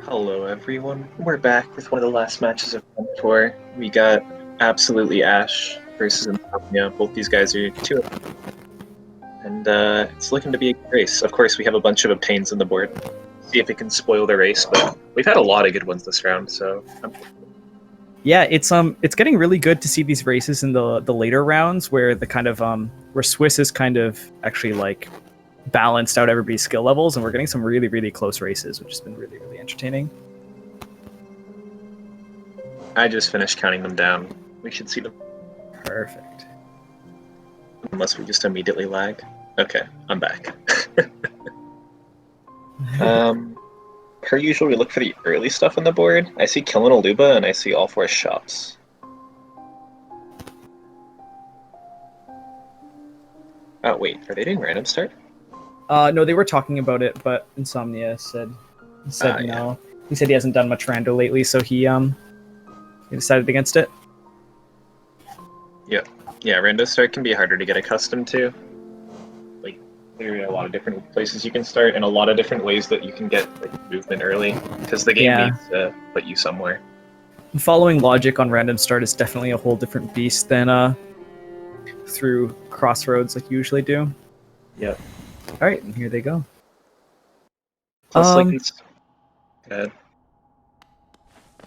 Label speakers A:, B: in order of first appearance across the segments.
A: Hello everyone, we're back with one of the last matches of Run Tour. We got AbsolutelyAsh versus ins0mnia. Both these guys are 2 and it's looking to be a good race. Of course, we have a bunch of obtains on the board. See if it can spoil the race, but we've had a lot of good ones this round, so
B: yeah, it's getting really good to see these races in the later rounds where the kind of where Swiss is kind of actually like balanced out everybody's skill levels, and we're getting some really close races, which has been really entertaining.
A: I just finished counting them down. We should see them.
B: Perfect.
A: Unless we just immediately lag. Okay, I'm back. Per usual, we look for the early stuff on the board. I see Killing Aluba and I see all 4 shops. Oh wait, are they doing random start?
B: No, they were talking about it, but ins0mnia said no. Yeah. He said he hasn't done much rando lately, so he decided against it.
A: Yeah, rando start can be harder to get accustomed to. Like, there are a lot of different places you can start, and a lot of different ways that you can get like movement early, because the game needs to put you somewhere.
B: Following logic on random start is definitely a whole different beast than through crossroads like you usually do.
A: Yep.
B: All right, and here they go.
A: Plus, good.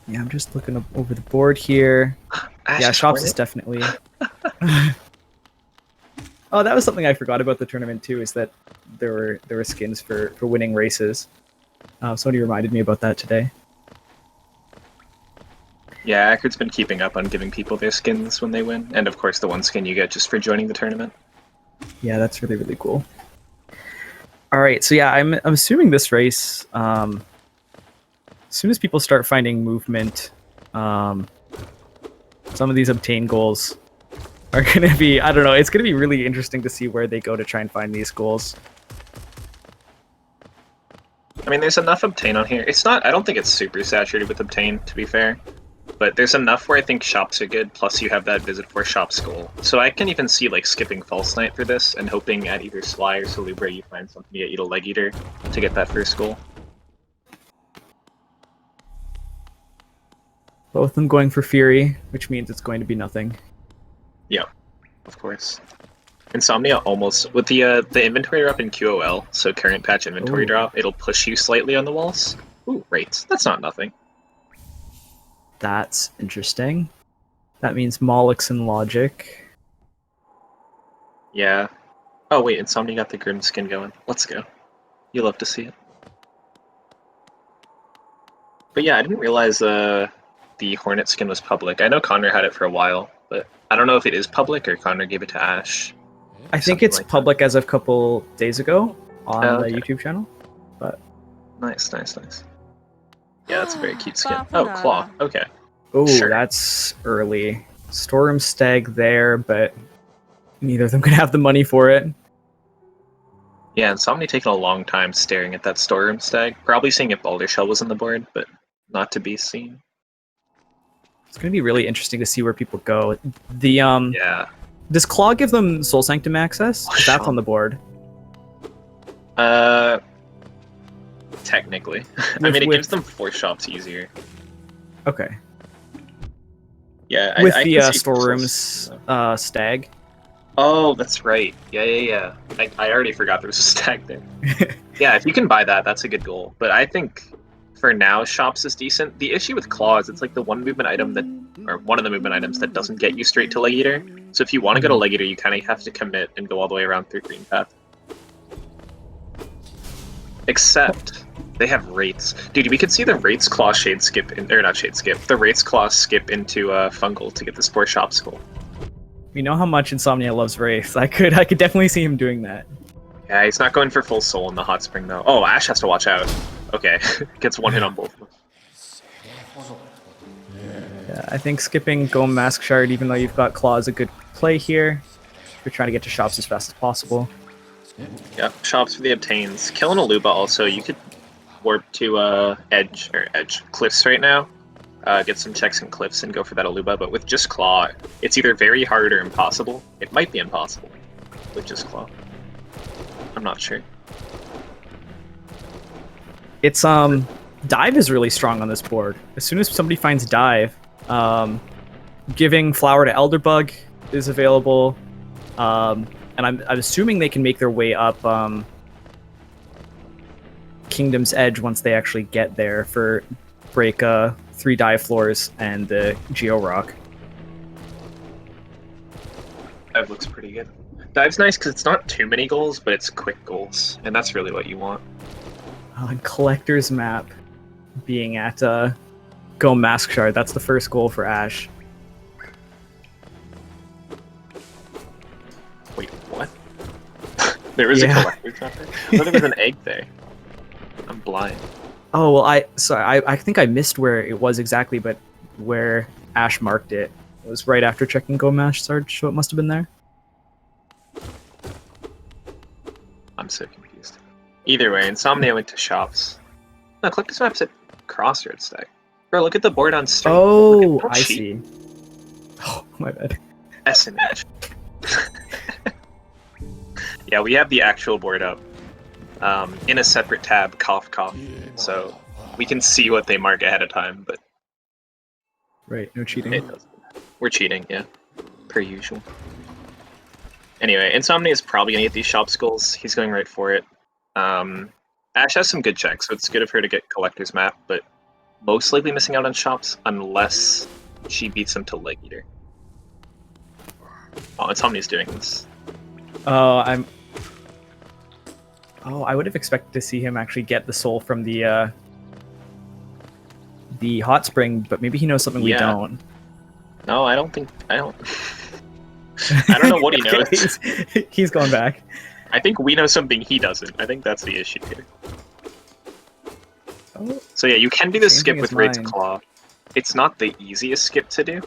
B: Yeah, I'm just looking over the board here. Yeah, shops is definitely. Oh, that was something I forgot about the tournament too. Is that there were skins for winning races. Somebody reminded me about that today.
A: Yeah, Accur's been keeping up on giving people their skins when they win, and of course the one skin you get just for joining the tournament.
B: Yeah, that's really cool. All right, so yeah, I'm assuming this race, as soon as people start finding movement, some of these obtain goals are going to be, I don't know, it's going to be really interesting to see where they go to try and find these goals.
A: I mean, there's enough obtain on here. It's not, I don't think it's super saturated with obtain, to be fair. But there's enough where I think shops are good, plus you have that visit for shops goal. So I can even see like skipping False Knight for this, and hoping at either Sly or Salubra you find something to get you to Leg Eater to get that first goal.
B: Both of them going for Fury, which means it's going to be nothing.
A: Yeah, of course. ins0mnia almost, with the inventory drop in QOL, so current patch inventory drop, it'll push you slightly on the walls. Ooh, rates. That's not nothing.
B: That's interesting. That means Mollix and Logic.
A: Yeah. Oh wait, ins0mnia got the Grim skin going. Let's go. You love to see it. But yeah, I didn't realize the Hornet skin was public. I know Connor had it for a while, but I don't know if it is public or Connor gave it to Ash.
B: I think it's like public as of a couple days ago on the YouTube channel. But
A: nice. Yeah, that's a very cute skin. Oh, Claw. Okay.
B: Oh, sure. That's early. Storm Stag there, but neither of them could have the money for it.
A: Yeah, ins0mnia taking a long time staring at that Storm Stag. Probably seeing if Boulder Shell was on the board, but not to be seen.
B: It's going to be really interesting to see where people go. Yeah. Does Claw give them Soul Sanctum access? That's on the board.
A: Technically. I mean, it gives them 4 shops easier.
B: Okay.
A: Yeah,
B: with the storerooms stag.
A: Oh, that's right. Yeah. I already forgot there was a stag there. Yeah, if you can buy that, that's a good goal. But I think for now, shops is decent. The issue with Claw is it's like the one movement item that, or one of the movement items that doesn't get you straight to Leg Eater. So if you want to go to Leg Eater, you kind of have to commit and go all the way around through Green Path. Except they have rates. Dude, we could see the rates Claw Shade skip, or not Shade skip, the rates Claw skip into Fungal to get the Spore Shop Skull.
B: We know how much ins0mnia loves Wraith. I could definitely see him doing that.
A: Yeah, he's not going for full soul in the hot spring though. Oh, Ash has to watch out. Okay, gets one hit on both of them.
B: Yeah, I think skipping Gome Mask Shard, even though you've got Claw, is a good play here. You're trying to get to shops as fast as possible.
A: Yeah, shops for the obtains. Killing Aluba also, you could warp to edge cliffs right now. Get some checks and cliffs and go for that Aluba, but with just Claw, it's either very hard or impossible. It might be impossible with just Claw. I'm not sure.
B: It's Dive is really strong on this board. As soon as somebody finds Dive, giving Flower to Elderbug is available. And I'm assuming they can make their way up Kingdom's Edge once they actually get there for break 3 dive floors and the Geo Rock.
A: Dive looks pretty good. Dive's nice because it's not too many goals, but it's quick goals, and that's really what you want.
B: And Collector's Map being at Go Mask Shard. That's the first goal for Ash.
A: Wait, what? There was a collector's map there? I thought there was an egg there. I'm blind.
B: Oh, well, I think I missed where it was exactly, but where Ash marked it. It was right after checking Go Mask Shard, so it must have been there.
A: I'm so confused. Either way, ins0mnia went to shops. No, collector's map's at Crossroads stack. Bro, look at the board on stream.
B: Oh, I see. Oh, my bad.
A: SNH. Yeah, we have the actual board up in a separate tab, cough cough. So we can see what they mark ahead of time, but
B: right, no cheating.
A: We're cheating, yeah, per usual. Anyway, ins0mnia is probably gonna get these shop goals. He's going right for it. Ash has some good checks, so it's good of her to get collector's map, but most likely missing out on shops unless she beats him to Leg Eater. Oh, ins0mnia's doing this.
B: I would have expected to see him actually get the soul from the hot spring, but maybe he knows something we don't.
A: No, I don't. I don't know what he knows.
B: He's going back.
A: I think we know something he doesn't. I think that's the issue here.
B: Oh,
A: so yeah, you can do the skip with Raid's Claw. It's not the easiest skip to do.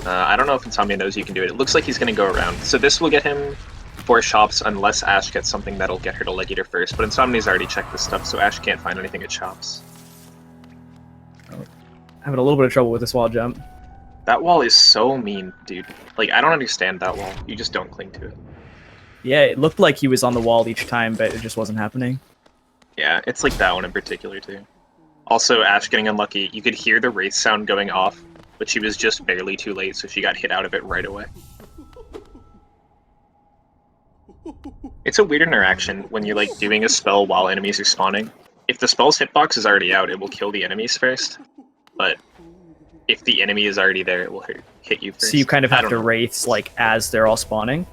A: I don't know if ins0mnia knows you can do it. It looks like he's going to go around. So this will get him 4 shops unless Ash gets something that'll get her to Leg Eater first. But ins0mnia's already checked this stuff, so Ash can't find anything at shops.
B: Having a little bit of trouble with this wall jump.
A: That wall is so mean, dude. Like, I don't understand that wall. You just don't cling to it.
B: Yeah, it looked like he was on the wall each time, but it just wasn't happening.
A: Yeah, it's like that one in particular, too. Also, Ash getting unlucky. You could hear the Wraith sound going off, but she was just barely too late, so she got hit out of it right away. It's a weird interaction when you're, like, doing a spell while enemies are spawning. If the spell's hitbox is already out, it will kill the enemies first. But if the enemy is already there, it will hit you first.
B: So you kind of have to wraiths, like, as they're all spawning?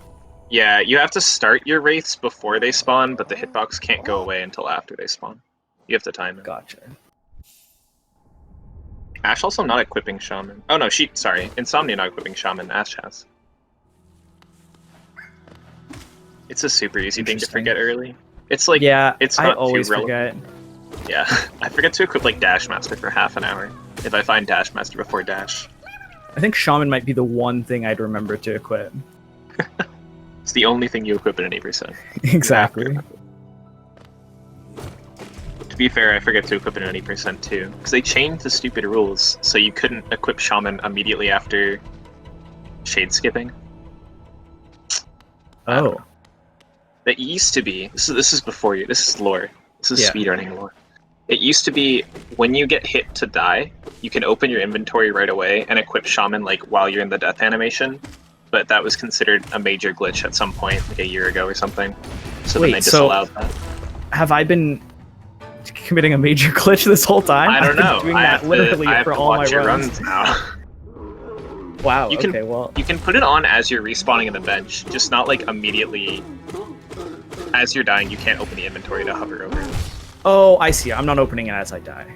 A: Yeah, you have to start your wraiths before they spawn, but the hitbox can't go away until after they spawn. You have to time it.
B: Gotcha.
A: Ash also not equipping Shaman. Oh no, sorry. ins0mnia not equipping Shaman, Ash has. It's a super easy thing to forget early. It's like, it's not
B: I always
A: too relevant.
B: forget.
A: Yeah, I forget to equip like Dash Master for half an hour, if I find Dash Master before Dash.
B: I think Shaman might be the one thing I'd remember to equip.
A: It's the only thing you equip at any percent.
B: Exactly.
A: To be fair, I forget to equip it at any percent too, because they changed the stupid rules, so you couldn't equip Shaman immediately after Shade Skipping.
B: Oh.
A: It used to be, this is before you, this is lore. This is speedrunning lore. It used to be, when you get hit to die, you can open your inventory right away and equip Shaman like while you're in the death animation, but that was considered a major glitch at some point, like a year ago or something. So then they disallowed that.
B: Have I been committing a major glitch this whole time?
A: I don't know.
B: Doing that literally for all my runs
A: now.
B: Wow,
A: you can,
B: okay, well...
A: You can put it on as you're respawning in the bench, just not like immediately as you're dying. You can't open the inventory to hover over it.
B: Oh, I see. I'm not opening it as I die.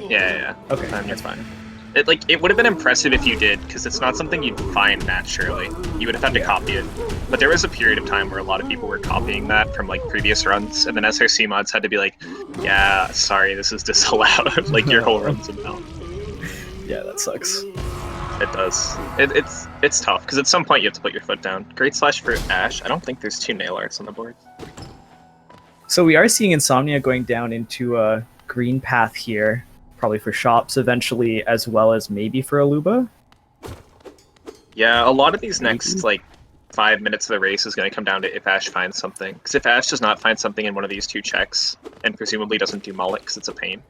A: Yeah.
B: Okay, that's fine.
A: It would have been impressive if you did, because it's not something you'd find naturally. You would have had to copy it. But there was a period of time where a lot of people were copying that from like previous runs, and then SRC mods had to be like, yeah, sorry, this is disallowed. Like your whole run's about.
B: Yeah, that sucks.
A: It does. It's tough, because at some point you have to put your foot down. Great slash for Ash. I don't think there's 2 nail arts on the board.
B: So we are seeing ins0mnia going down into a green path here, probably for shops eventually, as well as maybe for Aluba.
A: Yeah, a lot of these next like 5 minutes of the race is going to come down to if Ash finds something. Because if Ash does not find something in one of these 2 checks, and presumably doesn't do mullet because it's a pain,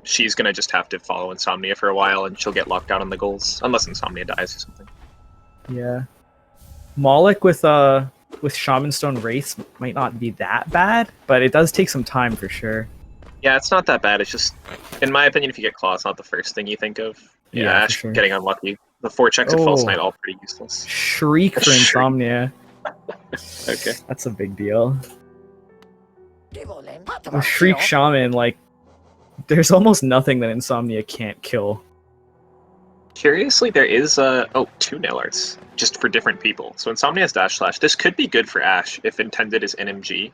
A: she's gonna just have to follow Insomnia for a while, and she'll get locked down on the goals unless Insomnia dies or something.
B: Yeah. Moloch with Shaman Stone Wraiths might not be that bad, but it does take some time for sure.
A: Yeah, it's not that bad. It's just, in my opinion, if you get Claw, it's not the first thing you think of. Yeah,
B: for
A: Ash
B: sure.
A: getting unlucky. The 4 checks at False Knight all pretty useless.
B: Shriek for Insomnia.
A: Okay.
B: That's a big deal. With Shriek Shaman, like, there's almost nothing that Insomnia can't kill.
A: Curiously, there is 2 nail arts, just for different people. So Insomnia's Dash Slash. This could be good for Ash if intended as NMG,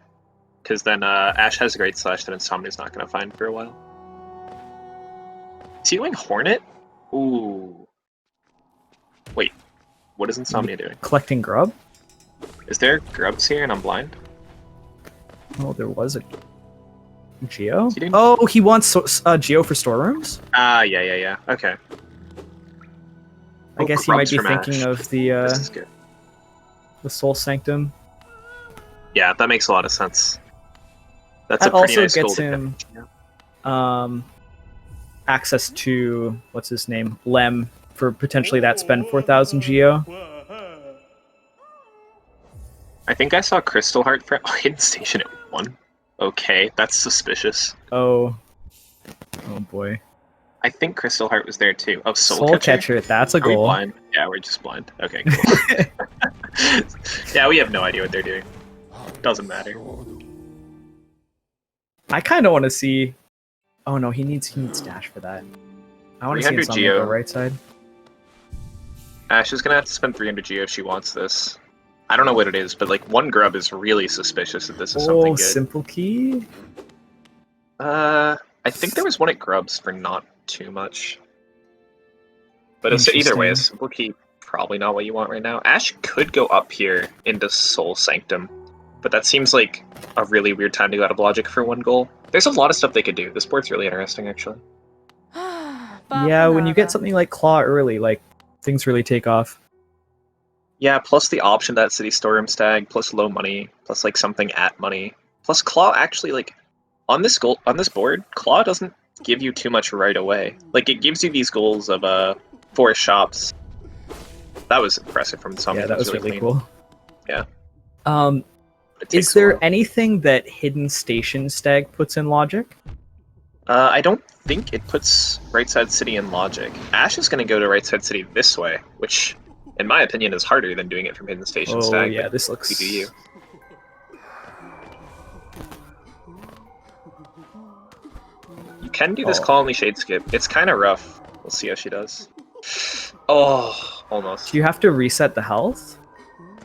A: because then Ash has a Great Slash that Insomnia's not going to find for a while. Is he doing Hornet? Ooh. Wait, what is Insomnia doing?
B: Collecting grub?
A: Is there grubs here and I'm blind?
B: Oh, there was a Geo?
A: He
B: Oh, he wants Geo for storerooms?
A: Yeah. Okay.
B: I guess he might be thinking
A: Ash.
B: of
A: This is good.
B: the Soul Sanctum.
A: Yeah, that makes a lot of sense. That's
B: That
A: a pretty
B: also
A: nice
B: gets
A: goal
B: him
A: to
B: access to, what's his name? Lem, for potentially that spend 4,000 Geo.
A: I think I saw Crystal Heart for Hidden Station at 1. Okay, that's suspicious.
B: Oh boy.
A: I think Crystal Heart was there too. Oh,
B: Soul Catcher, that's a
A: Are we
B: goal.
A: blind? Yeah, we're just blind. Okay, cool. Yeah, we have no idea what they're doing. Doesn't matter.
B: I kind of want to see... Oh no, he needs Dash for that. I want to see Insomnia go right side.
A: Ash is gonna have to spend 300 Geo if she wants this. I don't know what it is, but like 1 grub is really suspicious that this is something good.
B: Simple Key?
A: I think there was 1 at grubs for not too much. But it's, either way, a Simple Key probably not what you want right now. Ash could go up here into Soul Sanctum, but that seems like a really weird time to go out of logic for 1 goal. There's a lot of stuff they could do. This board's really interesting, actually.
B: Yeah, when you get something like Claw early, like, things really take off.
A: Yeah, plus the option that City Storeroom Stag, plus low money, plus like something at money. Plus Claw actually, like, on this board, Claw doesn't give you too much right away. Like, it gives you these goals of 4 shops. That was impressive from Insomnia.
B: Yeah, that was really cool.
A: Yeah.
B: Is there anything that Hidden Station Stag puts in logic?
A: I don't think it puts Right Side City in logic. Ash is going to go to Right Side City this way, which, in my opinion, is harder than doing it from Hidden Station Stag.
B: Oh yeah, this looks...
A: You do you. You can do this Call Only Shade Skip. It's kind of rough. We'll see how she does. Oh, almost.
B: Do you have to reset the health?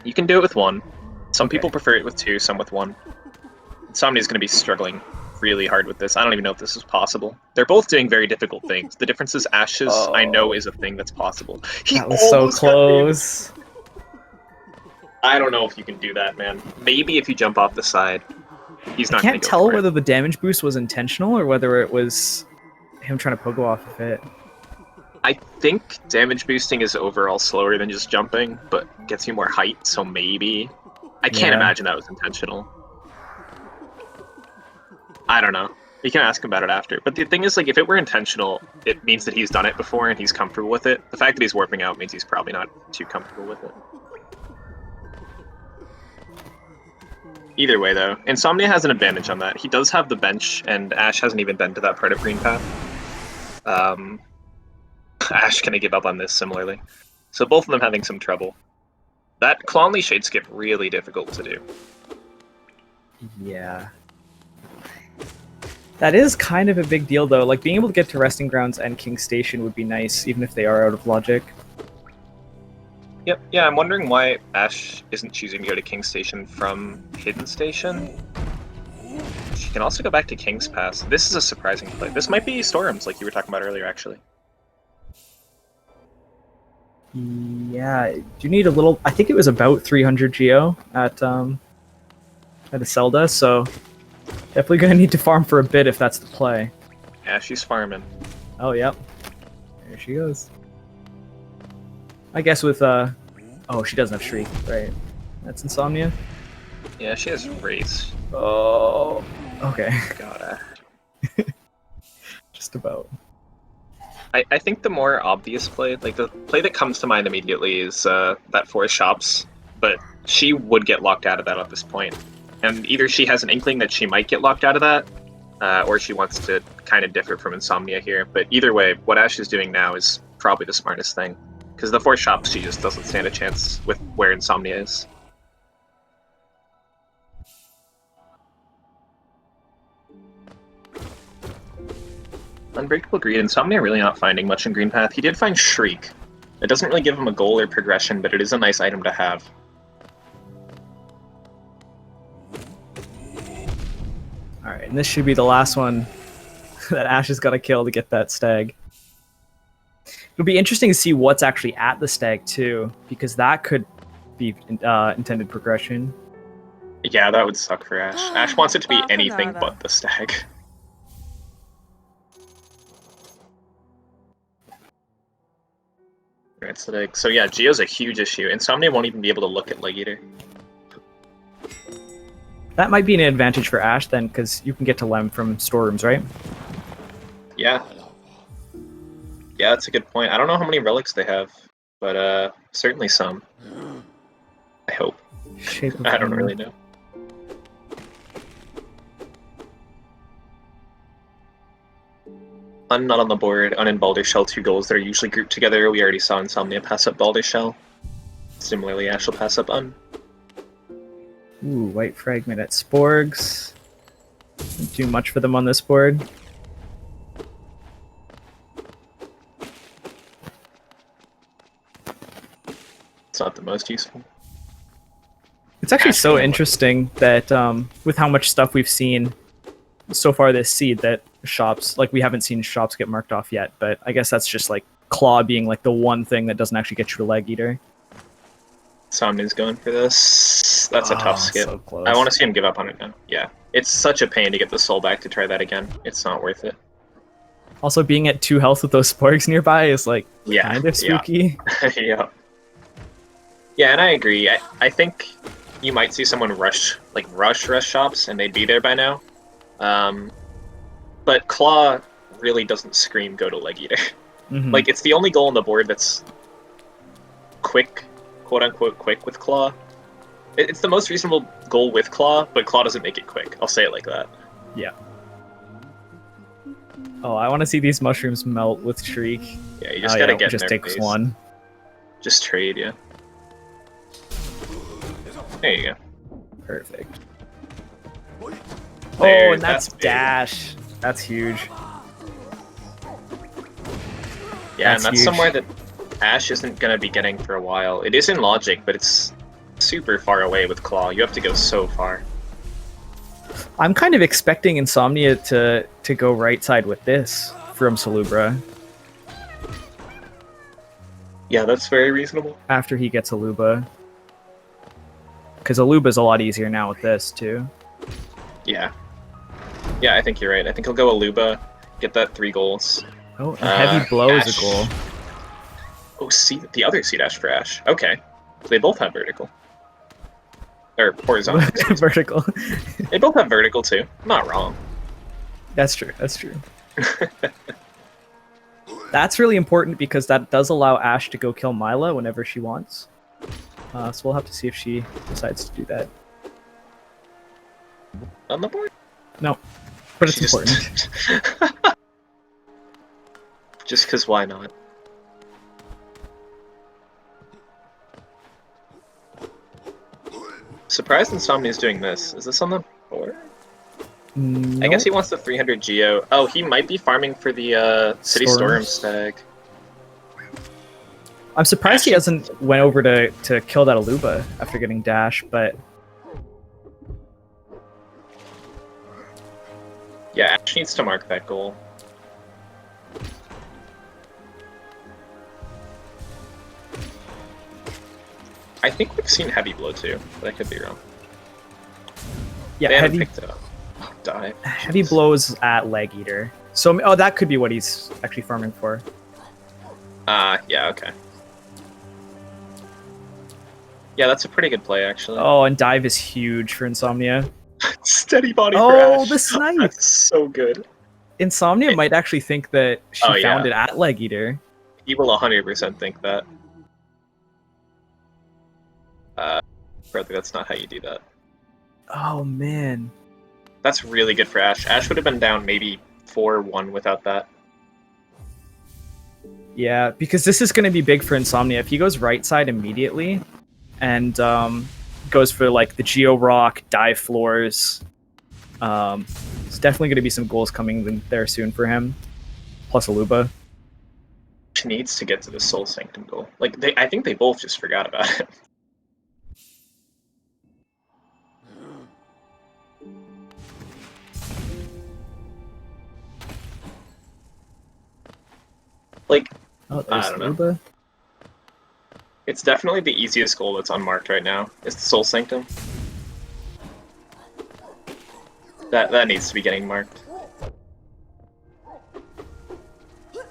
A: You can do it with 1. Some people prefer it with 2, some with 1. Insomnia's going to be struggling really hard with this. I don't even know if this is possible. They're both doing very difficult things. The difference is Ash's, I know, is a thing that's possible.
B: That was so close.
A: I don't know if you can do that, man. Maybe if you jump off the side. He's not.
B: I can't tell whether the damage boost was intentional or whether it was him trying to pogo off of it.
A: I think damage boosting is overall slower than just jumping, but gets you more height, so maybe. I can't imagine that was intentional. I don't know. You can ask him about it after. But the thing is, like, if it were intentional, it means that he's done it before and he's comfortable with it. The fact that he's warping out means he's probably not too comfortable with it. Either way, though, Insomnia has an advantage on that. He does have the bench, and Ash hasn't even been to that part of Green Path. Ash gonna give up on this similarly. So both of them having some trouble. That Claw Only Shade Skip really difficult to do.
B: Yeah. That is kind of a big deal, though. Like, being able to get to Resting Grounds and King Station would be nice, even if they are out of logic.
A: Yep, yeah, I'm wondering why Ash isn't choosing to go to King Station from Hidden Station. She can also go back to King's Pass. This is a surprising play. This might be Storms, like you were talking about earlier, actually.
B: Yeah, do you need a little... I think it was about 300 Geo at a Zelda, so definitely going to need to farm for a bit if that's the play.
A: Yeah, she's farming.
B: Oh, yep. There she goes. I guess with, oh, she doesn't have Shriek, right? That's Insomnia?
A: Yeah, she has Wraiths.
B: Oh, okay.
A: God,
B: asked about.
A: I think the more obvious play, like the play that comes to mind immediately, is that forest shops. But she would get locked out of that at this point, and either she has an inkling that she might get locked out of that, or she wants to kind of differ from Insomnia here. But either way, what Ash is doing now is probably the smartest thing, because the forest shops, she just doesn't stand a chance with where Insomnia is. Unbreakable Greed. Insomnia really not finding much in Green Path. He did find Shriek. It doesn't really give him a goal or progression, but it is a nice item to have.
B: Alright, and this should be the last one that Ash has got to kill to get that stag. It'll be interesting to see what's actually at the stag, too, because that could be intended progression.
A: Yeah, that would suck for Ash. Ash wants it to be anything but the stag. Right, so yeah, Geo's a huge issue. Insomnia won't even be able to look at Leg Eater.
B: That might be an advantage for Ash then, because you can get to Lem from storerooms, right?
A: Yeah. Yeah, that's a good point. I don't know how many relics they have, but certainly some. I hope. I don't really know. Not on the board. In Balder Shell, 2 goals that are usually grouped together. We already saw Insomnia pass up Balder Shell. Similarly, Ash will pass up Un.
B: Ooh, White Fragment at Sporgs. Didn't do much for them on this board.
A: It's not the most useful.
B: It's actually so interesting that with how much stuff we've seen so far this seed, that shops, like, we haven't seen shops get marked off yet, but I guess that's just like Claw being like the one thing that doesn't actually get you a Leg Eater.
A: Somnia's going for this. That's a tough skip.
B: So close.
A: I want to see him give up on it now. Yeah. It's such a pain to get the soul back to try that again. It's not worth it.
B: Also, being at 2 health with those Sporgs nearby is like kind of spooky.
A: Yeah. Yeah, and I agree. I think you might see someone rush shops, and they'd be there by now. But Claw really doesn't scream go to Leg Eater.
B: Mm-hmm.
A: Like, it's the only goal on the board that's quick, quote-unquote quick with Claw. It's the most reasonable goal with Claw, but Claw doesn't make it quick. I'll say it like that.
B: Yeah. Oh, I want to see these mushrooms melt with Shriek.
A: Yeah, you just gotta get
B: just
A: in their
B: takes
A: face.
B: one.
A: Just trade, yeah. There you go.
B: Perfect.
A: There,
B: oh, and that's
A: big.
B: dash. That's huge.
A: Yeah, and that's
B: huge.
A: somewhere that Ash isn't going to be getting for a while. It is in Logic, but it's super far away with Claw. You have to go so far.
B: I'm kind of expecting Insomnia to go right side with this from Salubra.
A: Yeah, that's very reasonable.
B: After he gets Aluba. Because Aluba's a lot easier now with this, too.
A: Yeah. Yeah, I think you're right. I think he'll go Aluba, get that 3 goals.
B: Oh, a heavy blow is a goal.
A: Oh, see, the other Sea Dash for Ash. Okay. So they both have vertical. Or horizontal.
B: Vertical.
A: They both have vertical, too. I'm not wrong.
B: That's true. That's true. That's really important because that does allow Ash to go kill Mila whenever she wants. So we'll have to see if she decides to do that.
A: On the board?
B: No, but it's important.
A: Just because why not? Surprised Insomnia's doing this. Is this on the board?
B: Nope.
A: I guess he wants the 300 Geo. Oh, he might be farming for the City Storm stag.
B: I'm surprised he hasn't went over to kill that Aluba after getting dash, but...
A: Yeah, Ash needs to mark that goal. I think we've seen Heavy Blow too, but I could be wrong.
B: Yeah,
A: they
B: Heavy...
A: picked it up. Oh, dive.
B: Heavy Blows at Leg Eater. So, oh, that could be what he's actually farming for.
A: Yeah, okay. Yeah, that's a pretty good play, actually.
B: Oh, and dive is huge for Insomnia.
A: Steady body for
B: Oh,
A: Ash.
B: the snipe!
A: That's so good.
B: Insomnia might actually think that she
A: Oh,
B: found
A: yeah.
B: it at Leg Eater.
A: He will 100% think that. Brother, that's not how you do that.
B: Oh man.
A: That's really good for Ash. Ash would have been down maybe 4-1 without that.
B: Yeah, because this is going to be big for Insomnia. If he goes right side immediately and goes for like the Geo Rock, dive floors, it's definitely going to be some goals coming there soon for him. Plus Aluba.
A: Ash needs to get to the Soul Sanctum goal. Like, I think they both just forgot about it. Like,
B: Oh, there's
A: I don't know.
B: Aluba.
A: It's definitely the easiest goal that's unmarked right now. It's the Soul Sanctum. That needs to be getting marked.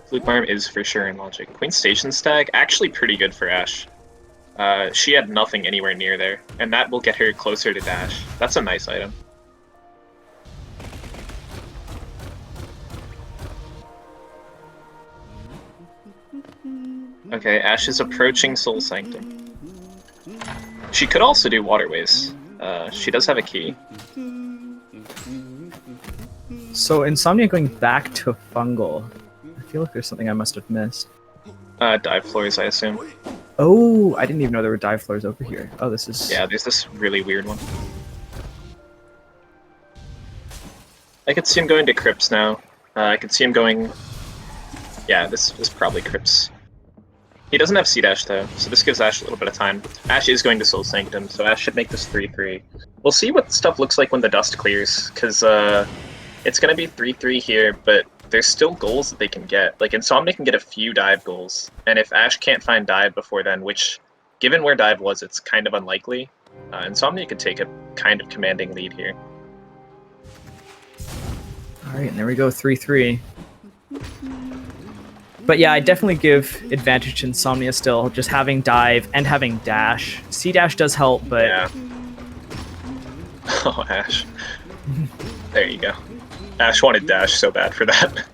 A: Fluke Farm is for sure in Logic. Queen Station Stag, actually pretty good for Ash. She had nothing anywhere near there, and that will get her closer to Dash. That's a nice item. Okay, Ash is approaching Soul Sanctum. She could also do Waterways. She does have a key.
B: So Insomnia going back to Fungal. I feel like there's something I must have missed.
A: Dive floors, I assume.
B: Oh, I didn't even know there were dive floors over here. Oh, this is...
A: Yeah, there's this really weird one. I could see him going to Crypts now. I could see him going... Yeah, this is probably Crypts. He doesn't have C-Dash though, so this gives Ash a little bit of time. Ash is going to Soul Sanctum, so Ash should make this 3-3. We'll see what stuff looks like when the dust clears, because it's going to be 3-3 here, but there's still goals that they can get. Like, Insomnia can get a few dive goals, and if Ash can't find dive before then, which, given where dive was, it's kind of unlikely, Insomnia could take a kind of commanding lead here.
B: Alright, and there we go, 3-3. But yeah, I definitely give advantage to Insomnia still, just having dive and having dash. C-Dash does help, but...
A: Yeah. Oh, Ash. There you go. Ash wanted dash so bad for that.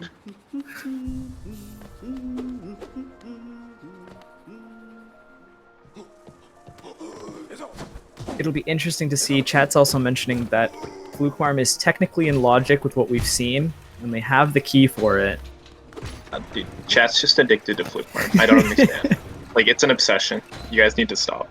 B: It'll be interesting to see. Chat's also mentioning that Flukemarm is technically in Logic with what we've seen, and they have the key for it.
A: Dude, chat's just addicted to Fluke Farm. I don't understand. Like, it's an obsession. You guys need to stop.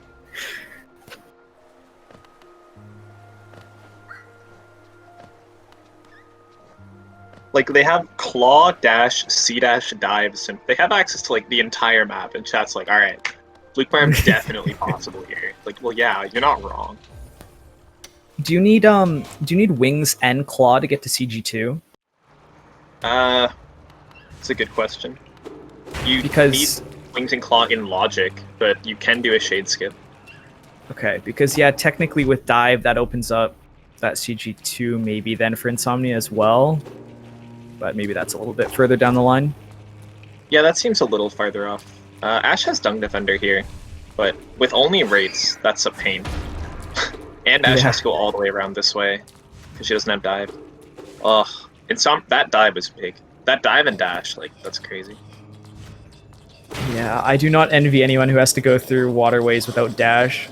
A: Like, they have claw, dash, C-dash, dives, and they have access to, like, the entire map, and chat's like, alright, Fluke Farm's definitely possible here. Like, well, yeah, you're not wrong.
B: Do you need wings and claw to get to CG2?
A: It's a good question. You
B: Because
A: need wings and claw in Logic, but you can do a shade skip.
B: okay, because yeah, technically with dive that opens up that CG2 maybe then for Insomnia as well, but maybe that's a little bit further down the line.
A: Yeah, that seems a little farther off. Ash has Dung Defender here, but with only rates, that's a pain. And Ash has to go all the way around this way because she doesn't have dive. Ugh, that dive is big. That dive and dash, like, that's crazy.
B: Yeah, I do not envy anyone who has to go through waterways without dash.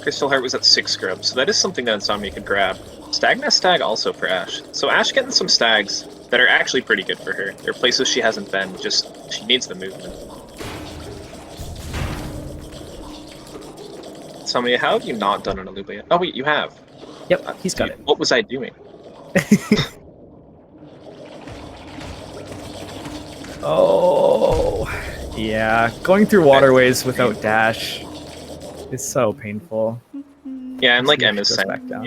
A: Crystal Heart was at 6 scrub, so that is something that Insomnia could grab. Stagnest Stag also for Ash. So Ash getting some stags that are actually pretty good for her. There are places she hasn't been, just she needs the movement. Insomnia, how have you not done an Aluba yet? Oh wait, you have.
B: Yep, he's got it.
A: What was I doing?
B: Oh, yeah. Going through waterways without dash is so painful.
A: Yeah, and like
B: See if
A: Emma's
B: she goes
A: saying,
B: back down.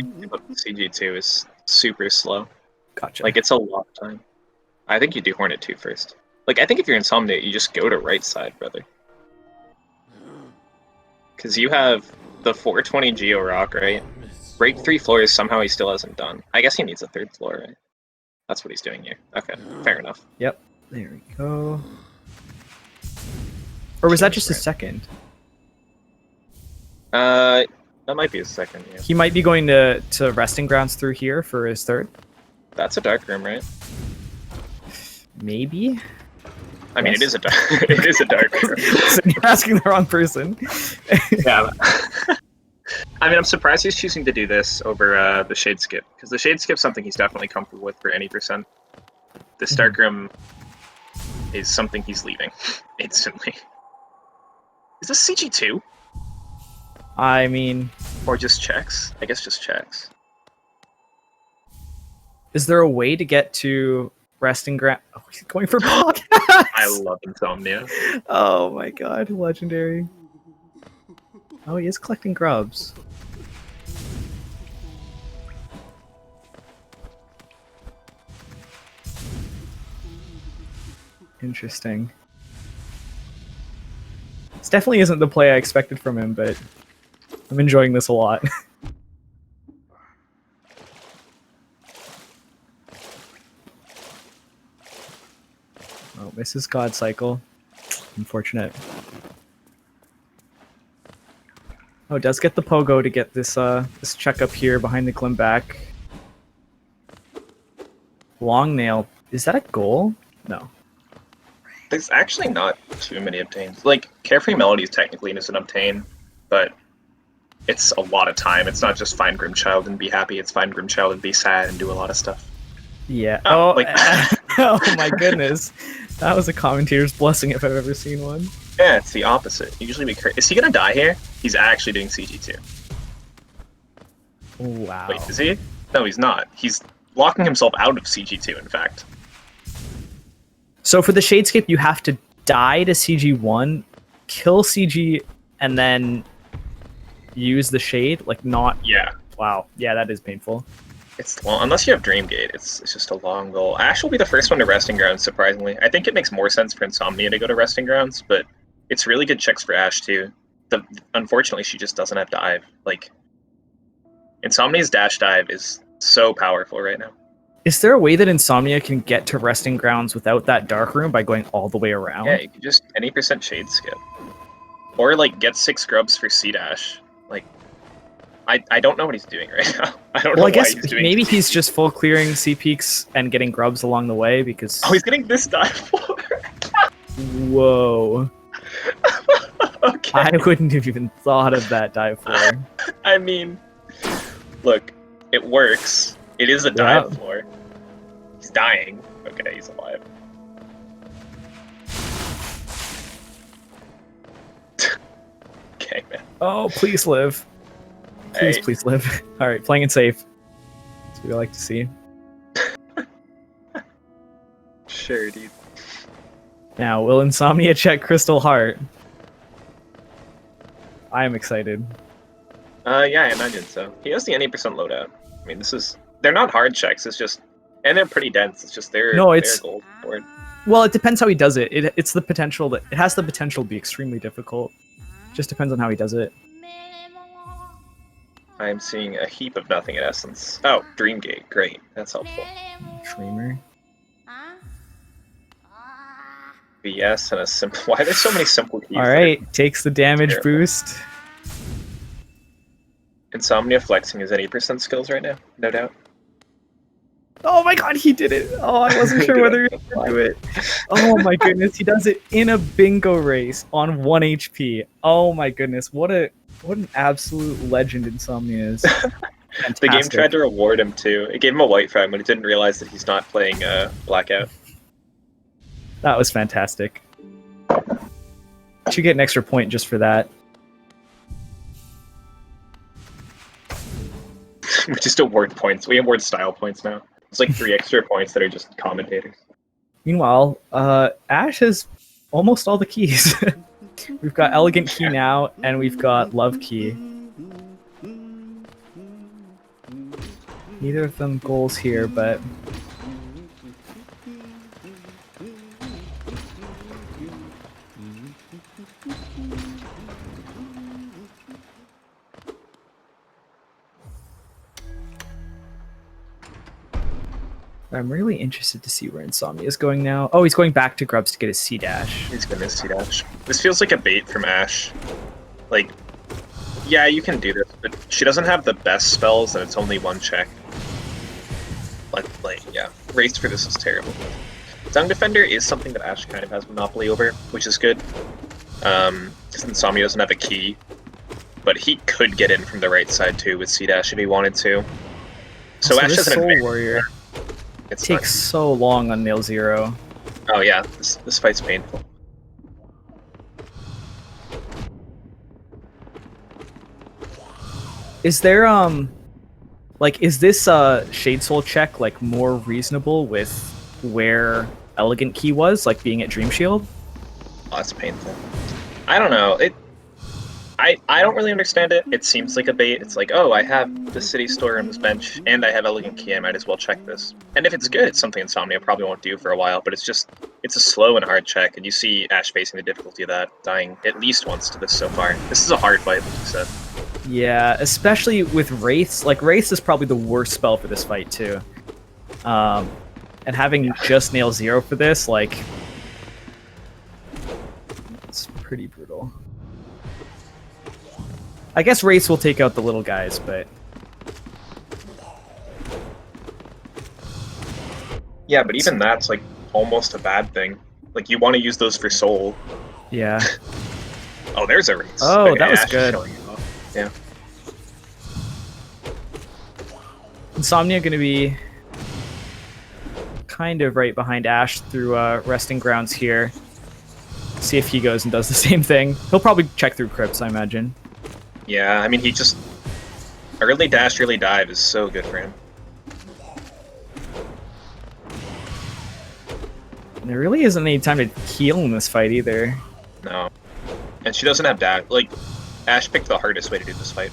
A: CG2 is super slow.
B: Gotcha.
A: Like, it's a lot of time. I think you do Hornet 2 first. Like, I think if you're Insomnia, you just go to right side, brother. Because you have the 420 Geo Rock, right? Break 3 floors, somehow he still hasn't done. I guess he needs a 3rd floor, right? That's what he's doing here. Okay, fair enough.
B: Yep. There we go. Or was that just a second?
A: That might be his second, yeah.
B: He might be going to resting grounds through here for his third.
A: That's a dark room, right?
B: Maybe.
A: I mean, it is a dark room.
B: So you're asking the wrong person.
A: Yeah. I mean, I'm surprised he's choosing to do this over the Shade Skip, because the Shade Skip's something he's definitely comfortable with for any percent. This dark room is something he's leaving instantly. Is this CG2?
B: I mean...
A: Or just checks? I guess just checks.
B: Is there a way to get to resting ground? Oh, he's going for podcast!
A: I love ins0mnia.
B: Oh my god, legendary. Oh, he is collecting grubs. Interesting. This definitely isn't the play I expected from him, but I'm enjoying this a lot. Oh, misses God Cycle. Unfortunate. Oh, it does get the pogo to get this this check up here behind the Glim back. Long nail. Is that a goal? No.
A: There's actually not too many obtains. Like, Carefree Melody is technically an obtain, but it's a lot of time. It's not just find Grimchild and be happy, it's find Grimchild and be sad and do a lot of stuff.
B: Yeah.
A: Oh,
B: Like... oh my goodness. That was a commentator's blessing if I've ever seen one.
A: Yeah, it's the opposite. Usually is he gonna die here? He's actually doing CG2.
B: Wow.
A: Wait, is he? No, he's not. He's locking himself out of CG2, in fact.
B: So for the Shadescape, you have to die to CG1, kill CG, and then use the Shade? Like, not...
A: Yeah.
B: Wow. Yeah, that is painful.
A: It's long. Unless you have Dreamgate, it's just a long goal. Ash will be the first one to Resting Grounds, surprisingly. I think it makes more sense for ins0mnia to go to Resting Grounds, but it's really good checks for Ash, too. Unfortunately, she just doesn't have Dive. Like, ins0mnia's dash dive is so powerful right now.
B: Is there a way that ins0mnia can get to Resting Grounds without that Dark Room by going all the way around?
A: Yeah, you can just any percent Shade Skip. Or, like, get 6 grubs for C-Dash. Like, I don't know what he's doing right now. I don't know
B: I guess
A: why he's doing
B: maybe he's just full clearing C-Peaks and getting grubs along the way, because...
A: Oh, he's getting this dive for.
B: Whoa.
A: Okay.
B: I wouldn't have even thought of that dive floor.
A: I mean, look, it works. It is a dive floor. He's dying. Okay, he's alive. Okay, man.
B: Oh, please live. Please, please live. Alright, playing it safe. That's what we like to see.
A: Sure, dude.
B: Now, will ins0mnia check Crystal Heart? I am excited.
A: Yeah, I imagine so. He has the any percent loadout. I mean, they're not hard checks, it's just, and they're pretty dense, it's just they're gold board.
B: Well, it depends how he does it. It's the potential that, it has the potential to be extremely difficult. Just depends on how he does it.
A: I'm seeing a heap of nothing in Essence. Oh, Dreamgate, great. That's helpful.
B: Dreamer.
A: BS and a simple... Why are there so many simple keys?
B: Alright, takes the damage boost.
A: ins0mnia flexing his any percent skills right now, no doubt.
B: Oh my god, he did it! Oh, I wasn't sure whether he could do it. Oh my goodness, he does it in a bingo race on 1 HP. Oh my goodness, what an absolute legend ins0mnia is.
A: The game tried to reward him too. It gave him a white frag, but it didn't realize that he's not playing Blackout.
B: That was fantastic. Should get an extra point just for that.
A: We just award points. We award style points now. It's like 3 extra points that are just commentators.
B: Meanwhile, Ash has almost all the keys. We've got Elegant Key now, and we've got Love Key. Neither of them goals here, but... I'm really interested to see where ins0mnia is going now. Oh, he's going back to Grubs to get his C-Dash.
A: He's gonna C-Dash. This feels like a bait from Ash. Like, Yeah, you can do this, but she doesn't have the best spells, and it's only one check. Yeah, Wraith for this is terrible. Dung Defender is something that Ash kind of has monopoly over, which is good. Because ins0mnia doesn't have a key, but he could get in from the right side too with C-Dash if he wanted to. So Ash
B: this
A: has an
B: Soul
A: advantage.
B: Warrior
A: It
B: takes so long on Nail Zero.
A: Oh yeah, this fight's painful.
B: Is there like is this Shade Soul check like more reasonable with where Elegant Key was, like being at Dream Shield?
A: Oh, that's painful. I don't know. I don't really understand it. It seems like a bait. It's like, oh, I have the city store on this bench, and I have Elegant Key. I might as well check this. And if it's good, it's something ins0mnia probably won't do for a while. But it's a slow and hard check, and you see Ash facing the difficulty of that, dying at least once to this so far. This is a hard fight, like you said.
B: Yeah, especially with Wraiths. Like, Wraiths is probably the worst spell for this fight, too. And having just Nail Zero for this, like... it's pretty brutal. I guess Wraiths will take out the little guys, but...
A: Yeah, but even that's, like, almost a bad thing. Like, you want to use those for Soul.
B: Yeah.
A: Oh, there's a Wraith.
B: Oh,
A: Like,
B: that was
A: Ash
B: good.
A: Yeah.
B: ins0mnia gonna be kind of right behind Ash through Resting Grounds here. See if he goes and does the same thing. He'll probably check through Crypts, I imagine.
A: Yeah, I mean, he just... early dash, early dive is so good for him.
B: And there really isn't any time to heal in this fight either.
A: No. And she doesn't have dash. Like, Ash picked the hardest way to do this fight.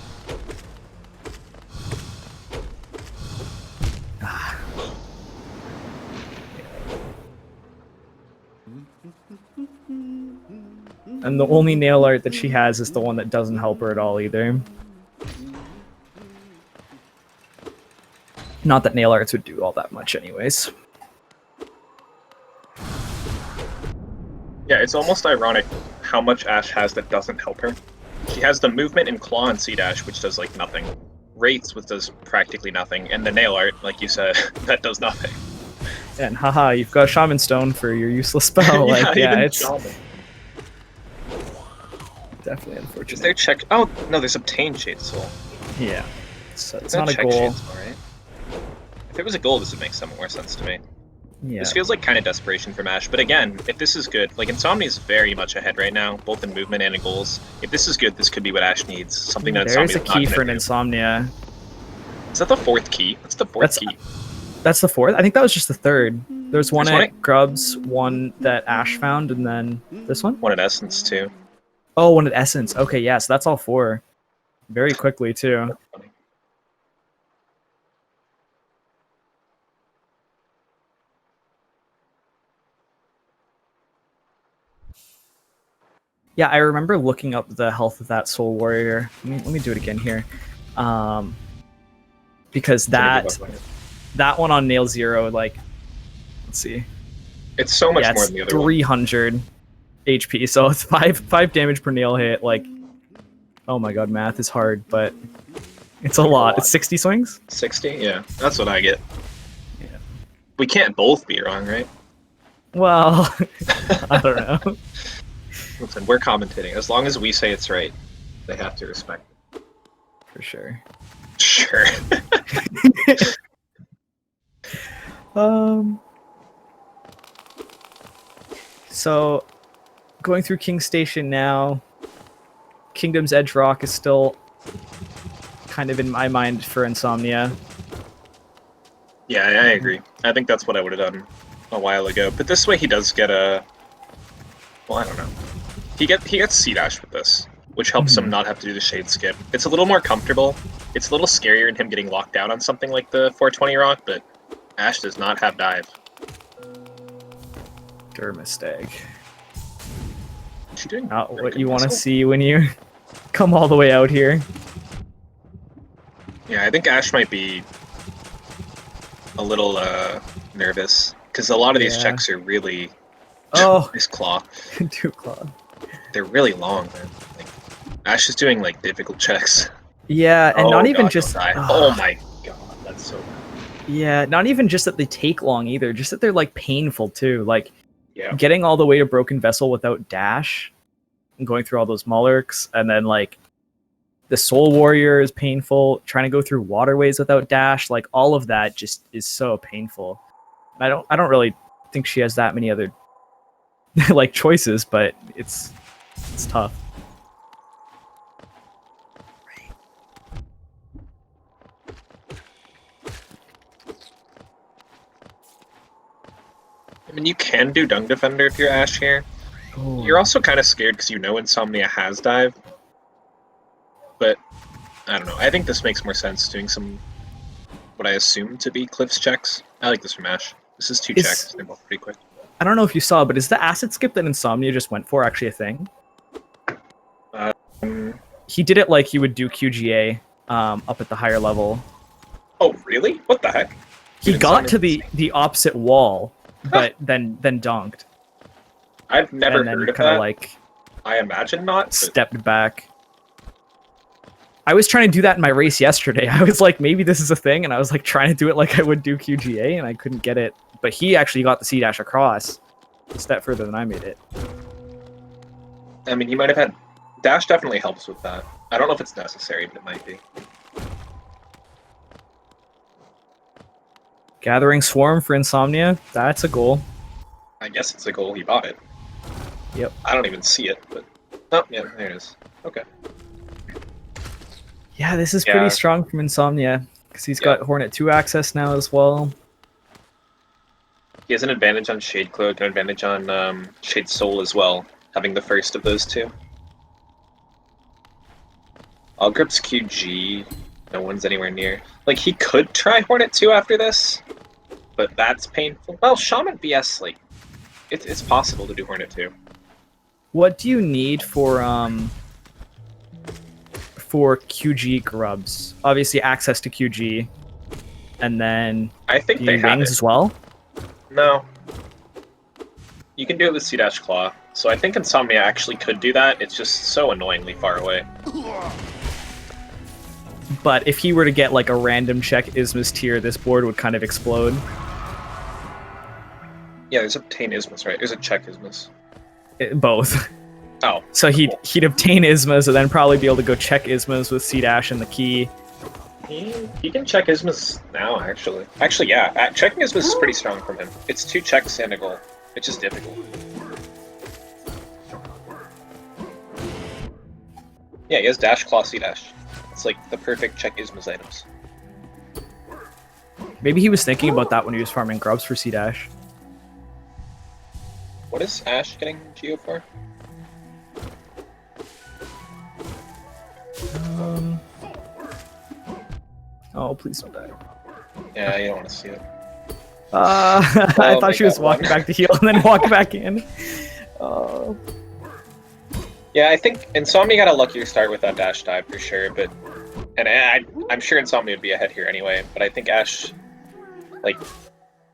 B: And the only nail art that she has is the one that doesn't help her at all either. Not that nail arts would do all that much anyways.
A: Yeah, it's almost ironic how much Ash has that doesn't help her. She has the movement in Claw and C-Dash, which does, like, nothing. Wraiths, which does practically nothing. And the nail art, like you said, that does nothing.
B: And haha, you've got Shaman Stone for your useless spell. Like, yeah, it's...
A: Shaman.
B: Definitely unfortunate.
A: Is there check? Oh, no, there's Obtain Shade Soul.
B: Yeah. So it's
A: Is that
B: not a
A: check
B: goal.
A: Shade Soul, right? If it was a goal, this would make some more sense to me.
B: Yeah.
A: This feels like kind of desperation from Ash, but again, if this is good, like ins0mnia is very much ahead right now, both in movement and in goals. If this is good, this could be what Ash needs. Something that
B: There's
A: ins0mnia
B: a
A: is not
B: key for an
A: gonna do.
B: ins0mnia.
A: Is that the fourth key? That's the fourth key.
B: That's the fourth? I think that was just the third. There's one
A: There's one
B: at Grubs, one that Ash found, and then this one?
A: One at Essence, too.
B: Oh, one at Essence. Okay, yeah, so that's all four. Very quickly, too. Yeah, I remember looking up the health of that Soul Warrior. Let me do it again here. Because that one on Nail Zero, like, let's see.
A: It's so much
B: Yeah,
A: more
B: it's
A: than the other one.
B: 300 HP, so it's 5 damage per nail hit. Like, oh my god, math is hard, but it's a lot. It's 60 swings?
A: 60? Yeah, that's what I get.
B: Yeah.
A: We can't both be wrong, right?
B: Well, I don't know.
A: Listen, we're commentating. As long as we say it's right, they have to respect it.
B: For sure.
A: Sure.
B: So, going through King Station now, Kingdom's Edge Rock is still kind of in my mind for ins0mnia.
A: Yeah, I agree. I think that's what I would have done a while ago. But this way he does get a... Well, I don't know. He gets C-Dash with this, which helps him not have to do the Shade Skip. It's a little more comfortable. It's a little scarier in him getting locked down on something like the 420 Rock, but Ash does not have dive.
B: Mistake.
A: What's she doing?
B: Not what you want to see when you come all the way out here.
A: Yeah, I think Ash might be a little nervous, because a lot of these checks are really...
B: Oh!
A: Nice claw.
B: 2 claw.
A: They're really long, man. Like, Ash is doing like difficult checks.
B: Yeah, and
A: Oh,
B: not even
A: God,
B: just.
A: don't die. Oh my god, that's so bad.
B: Yeah, not even just that they take long either, just that they're like painful too. Like
A: Yeah.
B: getting all the way to Broken Vessel without dash and going through all those Mullerks, and then like the Soul Warrior is painful. Trying to go through waterways without dash, like all of that just is so painful. I don't really think she has that many other like choices, but it's tough.
A: I mean, you can do Dung Defender if you're Ash here.
B: Ooh.
A: You're also kind of scared because you know ins0mnia has dive. But, I don't know. I think this makes more sense doing some, what I assume to be Cliff's checks. I like this from Ash. This is 2 checks. They're both pretty quick.
B: I don't know if you saw, but is the acid skip that ins0mnia just went for actually a thing? He did it like he would do QGA up at the higher level.
A: Oh, really? What the heck?
B: He got to the opposite wall, but then dunked.
A: I've never
B: and then
A: heard of
B: kind
A: that.
B: of like
A: I imagine not. But...
B: stepped back. I was trying to do that in my race yesterday. I was like, maybe this is a thing, and I was like trying to do it like I would do QGA, and I couldn't get it. But he actually got the C dash across a step further than I made it.
A: I mean, he might have had... Dash definitely helps with that. I don't know if it's necessary, but it might be.
B: Gathering Swarm for ins0mnia. That's a goal.
A: I guess it's a goal. He bought it.
B: Yep.
A: I don't even see it, but... Oh, yeah, there it is. Okay.
B: Yeah, this is pretty strong from ins0mnia, because he's got Hornet 2 access now as well.
A: He has an advantage on Shade Cloak, an advantage on Shade Soul as well, having the first of those 2. All Grip's QG, no one's anywhere near. Like, he could try Hornet 2 after this, but that's painful. Well, Shaman BS, like, it's possible to do Hornet 2.
B: What do you need for QG grubs? Obviously, access to QG, and then
A: I think
B: do
A: they
B: you
A: have
B: wings
A: it.
B: as well.
A: No. You can do it with C-Dash Claw. So I think ins0mnia actually could do that, it's just so annoyingly far away.
B: But if he were to get like a random check Ismus tier, this board would kind of explode.
A: Yeah, there's obtain Ismus, right? There's a check Ismus.
B: Both.
A: Oh.
B: So he'd obtain Ismas and then probably be able to go check Ismas with C-Dash and the key.
A: He can check Ismus now, actually. Actually, yeah. Checking Ismus is pretty strong from him. It's 2 checks and a goal. It's just difficult. Yeah, he has Dash, Claw, C-Dash. It's like the perfect check Ismus items.
B: Maybe he was thinking about that when he was farming grubs for C-Dash.
A: What is Ash getting Geo for?
B: Oh, please don't die.
A: Yeah, you don't want to see it.
B: I thought she was walking back to heal and then walk back in. Oh.
A: Yeah, I think ins0mnia got a luckier start with that dash dive for sure, but I'm sure ins0mnia would be ahead here anyway. But I think Ash, like,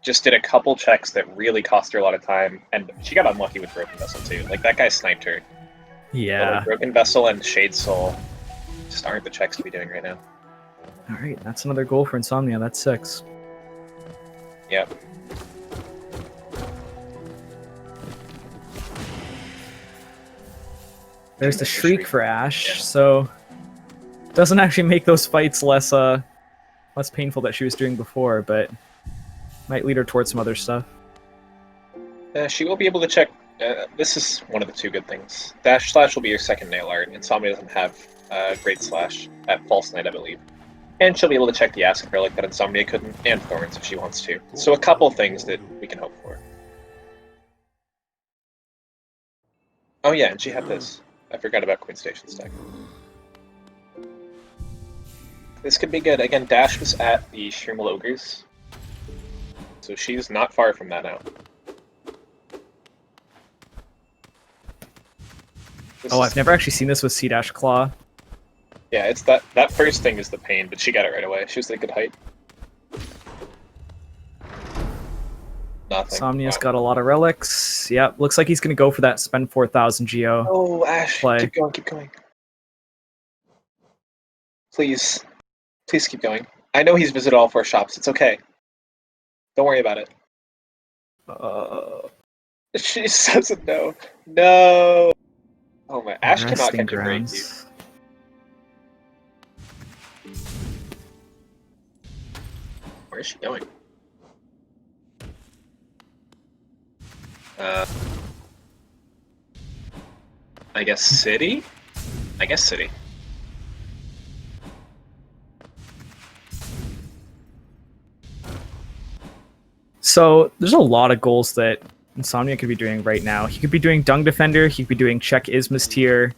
A: just did a couple checks that really cost her a lot of time, and she got unlucky with Broken Vessel too. Like, that guy sniped her.
B: Yeah.
A: But, like, Broken Vessel and Shade Soul just aren't the checks to be doing right now.
B: All right, that's another goal for ins0mnia. That's 6.
A: Yep.
B: There's the Shriek for Ash, so doesn't actually make those fights less painful that she was doing before, but might lead her towards some other stuff.
A: She will be able to check. This is one of the 2 good things. Dash Slash will be your second nail art. ins0mnia doesn't have Great Slash at False Knight, I believe. And she'll be able to check the Acid Relic that ins0mnia couldn't, and Thorns if she wants to. So a couple things that we can hope for. Oh yeah, and she had this. I forgot about Queen Station Stack. This could be good. Again, Dash was at the Shrimble Ogres, so she's not far from that now.
B: I've never actually seen this with C-Dash Claw.
A: Yeah, it's that first thing is the pain, but she got it right away. She was at a good height. Nothing.
B: ins0mnia's got a lot of relics. Yep, looks like he's going to go for that spend 4,000 Geo.
A: Oh, Ash,
B: play.
A: keep going, keep going. Please. Please keep going. I know he's visited all 4 shops. It's okay. Don't worry about it. She doesn't know. No. Oh my. Ash cannot catch a break, dude. Where is she going? I guess city? I guess city.
B: So there's a lot of goals that ins0mnia could be doing right now. He could be doing Dung Defender, he could be doing Check Isma's tier,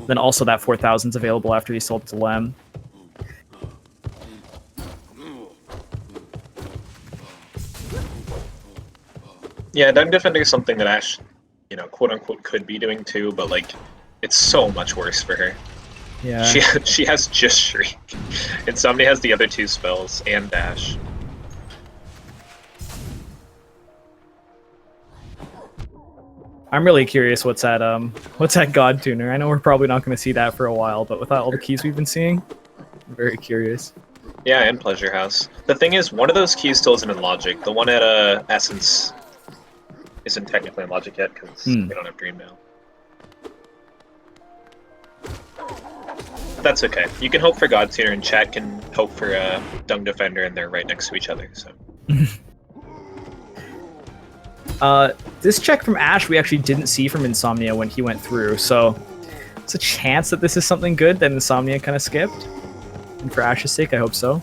B: then also that 4,000's available after he sold to Lem.
A: Yeah, Dung Defender is something that Ash, you know, quote unquote could be doing too, but like, it's so much worse for her.
B: Yeah.
A: She has just Shriek. ins0mnia has the other 2 spells and Dash.
B: I'm really curious what's at God Tuner. I know we're probably not going to see that for a while, but with all the keys we've been seeing, I'm very curious.
A: Yeah, and Pleasure House. The thing is, one of those keys still isn't in Logic. The one at Essence isn't technically in Logic yet because we don't have Dream now. That's okay. You can hope for God Tuner, and chat can hope for Dung Defender, and they're right next to each other. So.
B: This check from Ash we actually didn't see from ins0mnia when he went through, so it's a chance that this is something good that ins0mnia kind of skipped. And for Ash's sake, I hope so.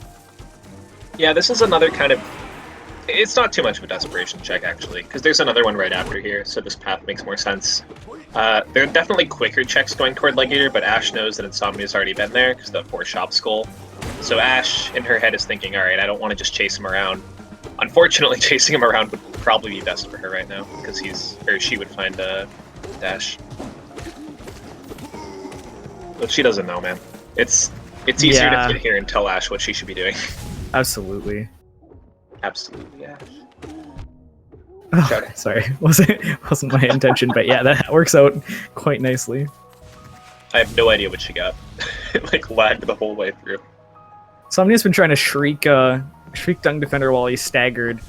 B: Yeah,
A: this is another kind of... It's not too much of a desperation check, actually, because there's another one right after here, so this path makes more sense. There are definitely quicker checks going toward Legator, but Ash knows that ins0mnia's already been there, because the 4 shops goal. So Ash, in her head, is thinking, alright, I don't want to just chase him around. Unfortunately, chasing him around would probably be best for her right now, because she would find Dash. But she doesn't know, man. It's easier to sit here and tell Ash what she should be doing.
B: Absolutely.
A: Absolutely, Ash.
B: Oh, sorry, wasn't my intention, but yeah, that works out quite nicely.
A: I have no idea what she got. It like lagged the whole way through.
B: Somebody's been trying to shriek Dung Defender while he's staggered,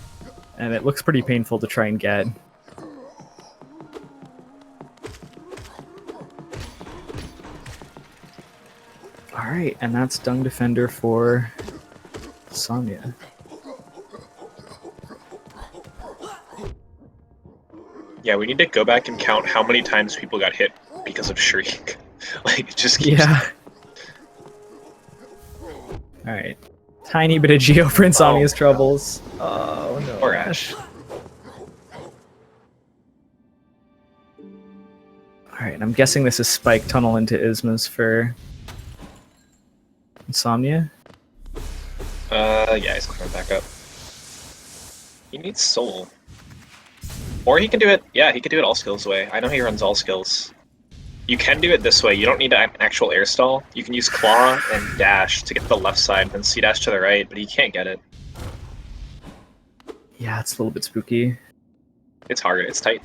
B: and it looks pretty painful to try and get. Alright, and that's Dung Defender for ins0mnia.
A: Yeah, we need to go back and count how many times people got hit because of Shriek. Like, it just keeps...
B: Yeah. Alright. Tiny bit of Geo for ins0mnia's troubles. Oh no.
A: Poor Ash.
B: Alright, I'm guessing this is Spike Tunnel into Isma's for ins0mnia.
A: Yeah, he's coming back up. He needs Soul. Or he can do it, yeah, he could do it all skills way. I know he runs all skills. You can do it this way. You don't need an actual air stall. You can use Claw and Dash to get to the left side, and C-Dash to the right, but he can't get it.
B: Yeah, it's a little bit spooky.
A: It's hard. It's tight.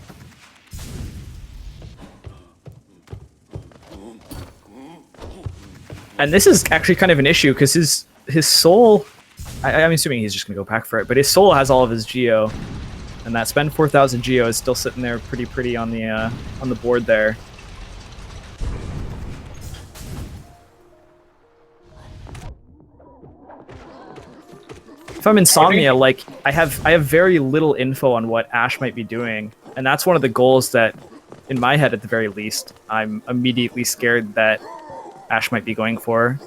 B: And this is actually kind of an issue, because his soul... I'm assuming he's just going to go back for it, but his soul has all of his Geo. And that spend 4,000 Geo is still sitting there pretty on the board there. If I'm ins0mnia, like I have very little info on what Ash might be doing, and that's one of the goals that, in my head at the very least, I'm immediately scared that Ash might be going for.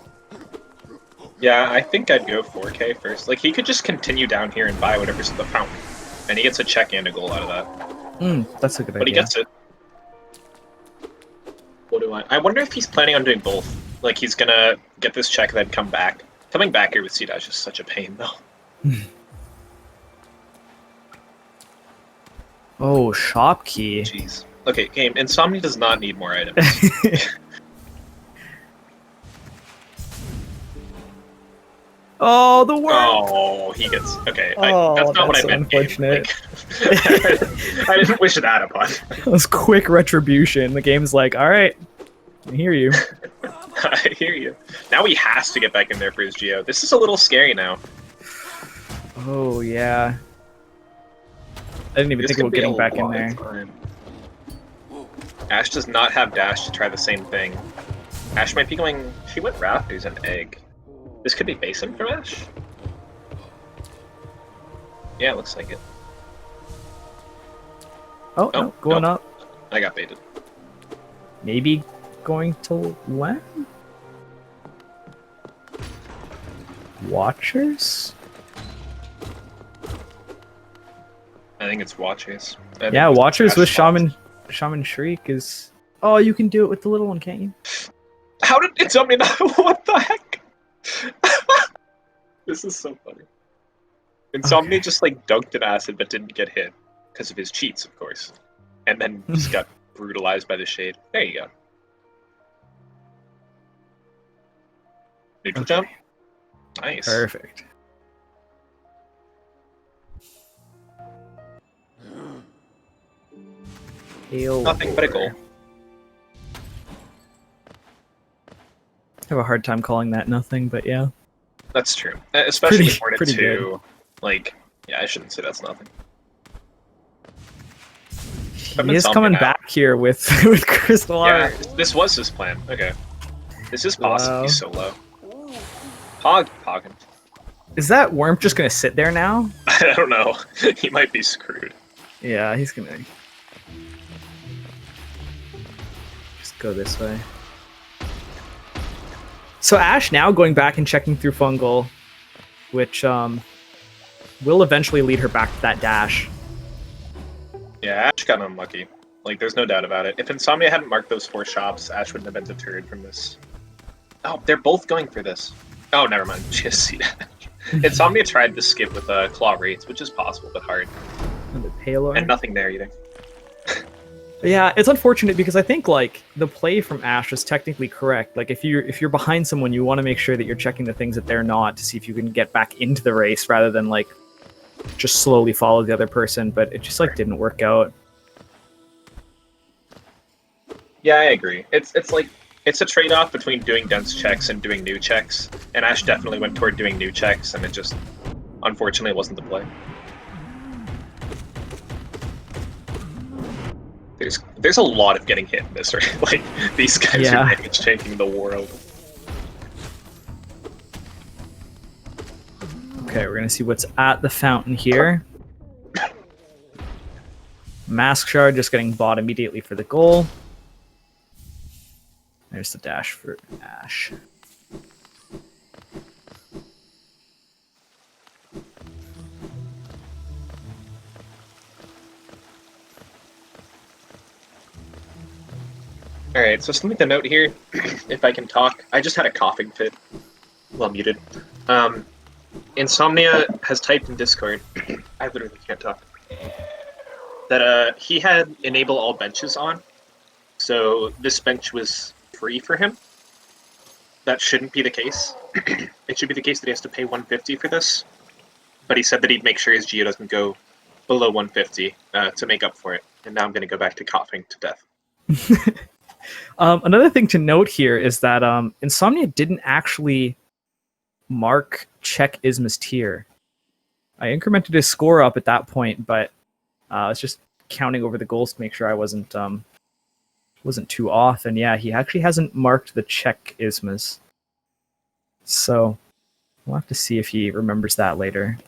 A: Yeah, I think I'd go 4K first. Like, he could just continue down here and buy whatever's at the fountain. And he gets a check and a goal out of that.
B: That's a good idea.
A: But he gets it. What do I wonder if he's planning on doing both. Like, he's gonna get this check and then come back. Coming back here with C-Dash is such a pain, though.
B: Oh, shop key.
A: Jeez. Okay, game. ins0mnia does not need more items.
B: Oh, the world!
A: Oh, he gets... Okay,
B: Oh,
A: that's not what I
B: so
A: meant.
B: unfortunate.
A: Like, I didn't wish that upon.
B: That was quick retribution. The game's like, alright, I hear you.
A: I hear you. Now he has to get back in there for his Geo. This is a little scary now.
B: Oh, yeah. I didn't even
A: This
B: think about
A: could be
B: getting
A: a
B: back in
A: lot
B: there.
A: of time. Ash does not have dash to try the same thing. Ash might be going... She went Rafters and Egg. This could be basing from Ash? Yeah, it looks like it.
B: Oh, no, going
A: no.
B: up.
A: I got baited.
B: Maybe going to land? Watchers?
A: I think it's Watchers.
B: Yeah, Watchers with Shaman Shriek is... Oh, you can do it with the little one, can't you?
A: How did ins0mnia not? What the heck? This is so funny. ins0mnia just like dunked an acid but didn't get hit because of his cheats, of course, and then just got brutalized by the shade. There you go. Neutral jump. Nice.
B: Perfect.
A: Nothing but a goal.
B: I have a hard time calling that nothing, but yeah.
A: That's true. Especially
B: Pretty-
A: Hornet
B: pretty
A: 2.
B: good.
A: Like, yeah, I shouldn't say that's nothing.
B: He is coming back here with with Crystal
A: Yeah,
B: Art.
A: this was his plan. Okay. This is possibly
B: Wow.
A: solo. Poggin.
B: Is that worm just gonna sit there now?
A: I don't know. He might be screwed.
B: Yeah, he's gonna just go this way. So Ash now going back and checking through Fungal, which will eventually lead her back to that dash.
A: Yeah, Ash got unlucky. Like, there's no doubt about it. If ins0mnia hadn't marked those 4 shops, Ash wouldn't have been deterred from this. Oh, they're both going for this. Oh, never mind. Just see that. ins0mnia tried to skip with Claw Rates, which is possible, but hard.
B: And the payload.
A: And nothing there either.
B: Yeah, it's unfortunate because I think like the play from Ash was technically correct. Like if you're behind someone, you want to make sure that you're checking the things that they're not to see if you can get back into the race rather than like just slowly follow the other person. But it just like didn't work out.
A: Yeah, I agree. It's like it's a trade-off between doing dense checks and doing new checks. And Ash definitely went toward doing new checks, and it just unfortunately wasn't the play. There's a lot of getting hit in this, right? Like, these guys are changing the world.
B: Okay, we're gonna see what's at the fountain here. Mask Shard just getting bought immediately for the goal. There's the dash for Ash.
A: Alright, so something to note here, if I can talk. I just had a coughing fit while muted. ins0mnia has typed in Discord, I literally can't talk, that he had enable all benches on, so this bench was free for him. That shouldn't be the case. It should be the case that he has to pay 150 for this, but he said that he'd make sure his Geo doesn't go below 150 to make up for it, and now I'm going to go back to coughing to death.
B: Another thing to note here is that ins0mnia didn't actually mark check Isma's tier. I incremented his score up at that point, but I was just counting over the goals to make sure I wasn't too off. And yeah, he actually hasn't marked the check Ismas. So we'll have to see if he remembers that later.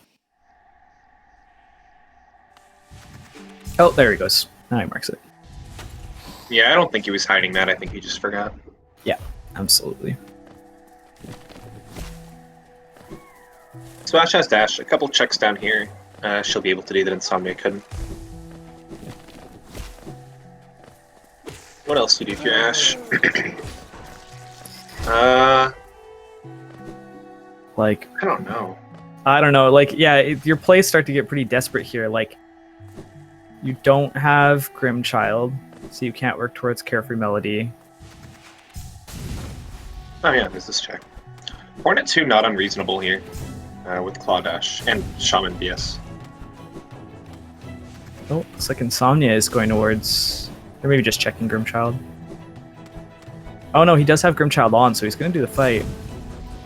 B: Oh, there he goes. Now he marks it.
A: Yeah, I don't think he was hiding that. I think he just forgot.
B: Yeah, absolutely.
A: So Ash has dash. A couple checks down here. She'll be able to do that ins0mnia couldn't. What else do you do if you're Ash?
B: Like,
A: I don't know.
B: I don't know. Like, yeah, your plays start to get pretty desperate here. Like, you don't have Grimchild, so you can't work towards Carefree Melody.
A: Oh yeah, there's this check. Hornet 2 not unreasonable here with Claw Dash and Shaman BS.
B: Oh, looks like ins0mnia is going towards... Or maybe just checking Grimchild. Oh no, he does have Grimchild on, so he's gonna do the fight.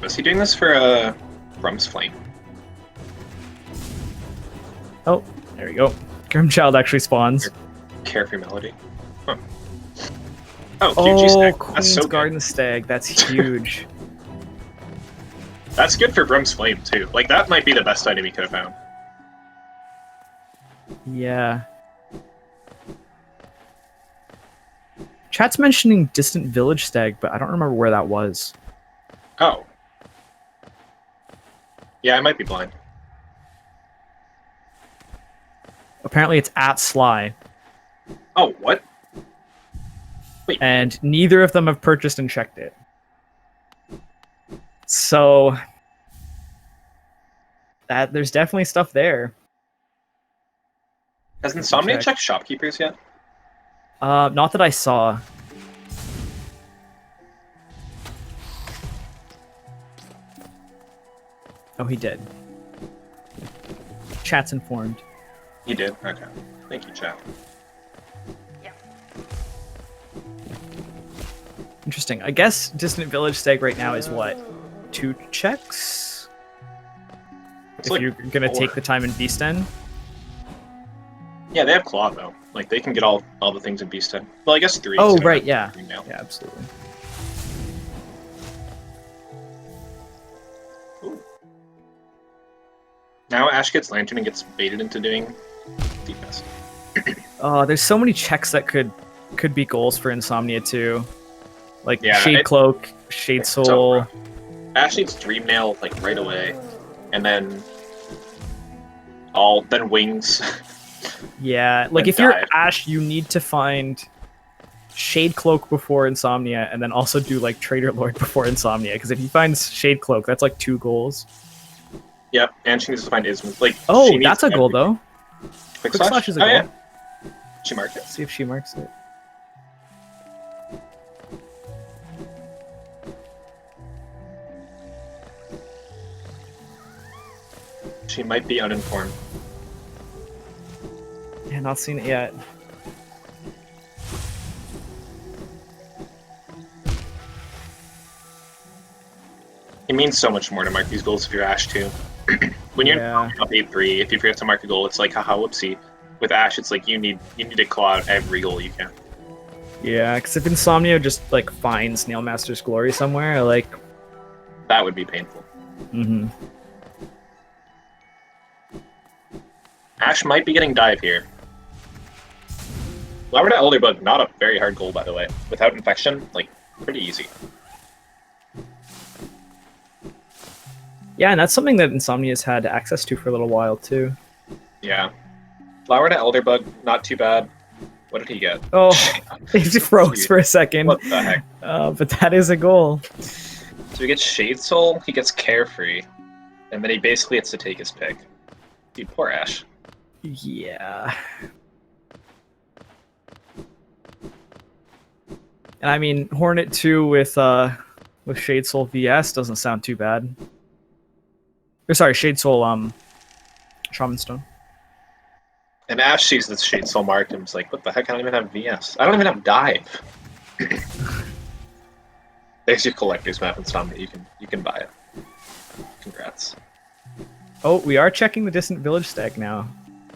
A: Was he doing this for Brum's Flame?
B: Oh, there we go. Grimchild actually spawns.
A: Carefree Melody. Huh. Oh, QG Stag. That's
B: Queen's
A: so
B: Garden Stag. That's huge.
A: That's good for Brum's Flame, too. Like, that might be the best item he could have found.
B: Yeah. Chat's mentioning Distant Village Stag, but I don't remember where that was.
A: Oh. Yeah, I might be blind.
B: Apparently it's at Sly.
A: Oh, what? Wait.
B: And neither of them have purchased and checked it. So there's definitely stuff there.
A: Has ins0mnia checked shopkeepers yet?
B: Not that I saw. Oh, he did. Chat's informed.
A: He did? Okay. Thank you, chat.
B: Interesting. I guess Distant Village Stag right now is what? 2 checks?
A: It's
B: if
A: like
B: you're gonna
A: 4.
B: take the time in Beast Den?
A: Yeah, they have Claw, though. Like, they can get all the things in Beast Den. Well, I guess 3.
B: Oh, right, yeah.
A: Now.
B: Yeah, absolutely.
A: Ooh. Now Ash gets Lantern and gets baited into doing defense.
B: There's so many checks that could be goals for ins0mnia too. Like
A: Yeah,
B: Shade Cloak, Shade Soul.
A: Ash needs Dream Nail like right away, and then Wings.
B: Yeah, like
A: And
B: if you're
A: dive.
B: Ash, you need to find Shade Cloak before ins0mnia, and then also do like Trader Lord before ins0mnia. Because if he finds Shade Cloak, that's like 2 goals.
A: Yep, and she needs to find Ism. Like,
B: Oh,
A: she needs
B: that's a goal
A: everything.
B: though.
A: Quick
B: Quick Slash is a
A: Oh,
B: goal.
A: yeah. She marked it.
B: See if she marks it.
A: She might be uninformed.
B: Yeah, not seen it yet.
A: It means so much more to mark these goals if you're Ash too. When you're
B: Yeah.
A: up 8-3, if you forget to mark a goal, it's like haha whoopsie. With Ash, it's like you need to claw out every goal you can.
B: Yeah, because if ins0mnia just like finds Nailmaster's Glory somewhere, like.
A: That would be painful.
B: Mm-hmm.
A: Ash might be getting dive here. Flower to Elderbug, not a very hard goal by the way. Without infection, like pretty easy.
B: Yeah, and that's something that ins0mnia's had access to for a little while too.
A: Yeah. Flower to Elderbug, not too bad. What did he get?
B: Oh, he just froze for a second.
A: What the heck?
B: But that is a goal.
A: So he gets Shade Soul, he gets Carefree, and then he basically gets to take his pick. Dude, poor Ash.
B: Yeah. And I mean, Hornet 2 with Shade Soul VS doesn't sound too bad. Or sorry, Shade Soul Shaman Stone.
A: And Ash sees this Shade Soul marked and is like, what the heck, I don't even have VS. I don't even have Dive. There's your collector's map and stuff that you can buy it. Congrats.
B: Oh, we are checking the Distant Village Stag now.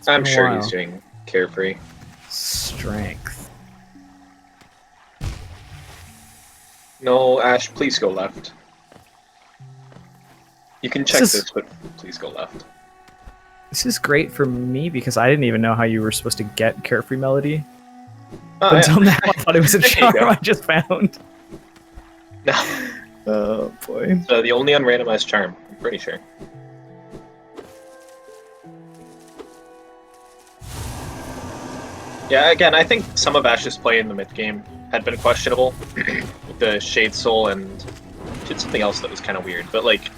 A: I'm sure he's doing Carefree.
B: Strength.
A: No, Ash, please go left. You can check this, but please go left.
B: This is great for me because I didn't even know how you were supposed to get Carefree Melody.
A: Oh,
B: Until
A: yeah.
B: now, I thought it was a
A: There you
B: charm
A: go.
B: I just found.
A: No.
B: Oh boy.
A: So the only unrandomized charm, I'm pretty sure. Yeah, again, I think some of Ash's play in the mid game had been questionable with the Shade Soul and did something else that was kind of weird. But like,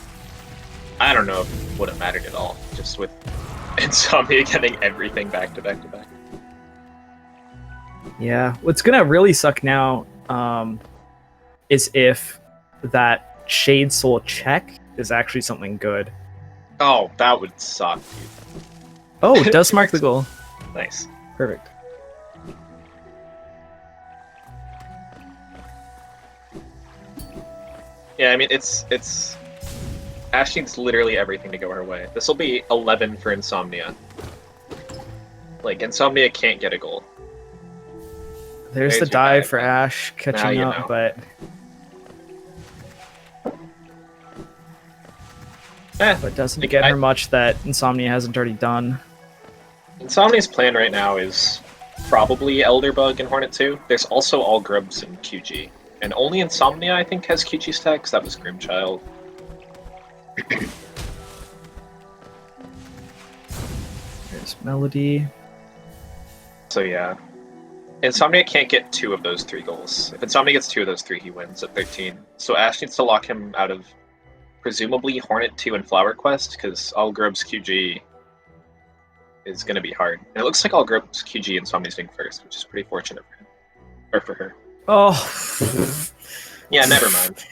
A: I don't know if it would have mattered at all. Just with ins0mnia getting everything back to back to back.
B: Yeah, what's gonna really suck now is if that Shade Soul check is actually something good.
A: Oh, that would suck, dude.
B: Oh, it does mark the goal.
A: Nice.
B: Perfect.
A: Yeah, I mean, it's Ash needs literally everything to go her way. This will be 11 for Insomnia. Like, Insomnia can't get a goal.
B: There's the
A: your
B: dive
A: bag,
B: for
A: man.
B: Ash
A: Now
B: catching
A: you
B: up,
A: know.
B: but doesn't get her much that Insomnia hasn't already done.
A: Insomnia's plan right now is probably Elderbug and Hornet 2. There's also all Grubs and QG. And only Insomnia, I think, has QG stacks. That was Grimchild.
B: There's Melody.
A: So yeah. Insomnia can't get 2 of those 3 goals. If Insomnia gets 2 of those 3, he wins at 13. So Ash needs to lock him out of presumably Hornet 2 and Flower Quest, because all Grubs QG is going to be hard. And it looks like all Grubs QG Insomnia's doing first, which is pretty fortunate for him. Or for her.
B: Oh.
A: Yeah, never mind.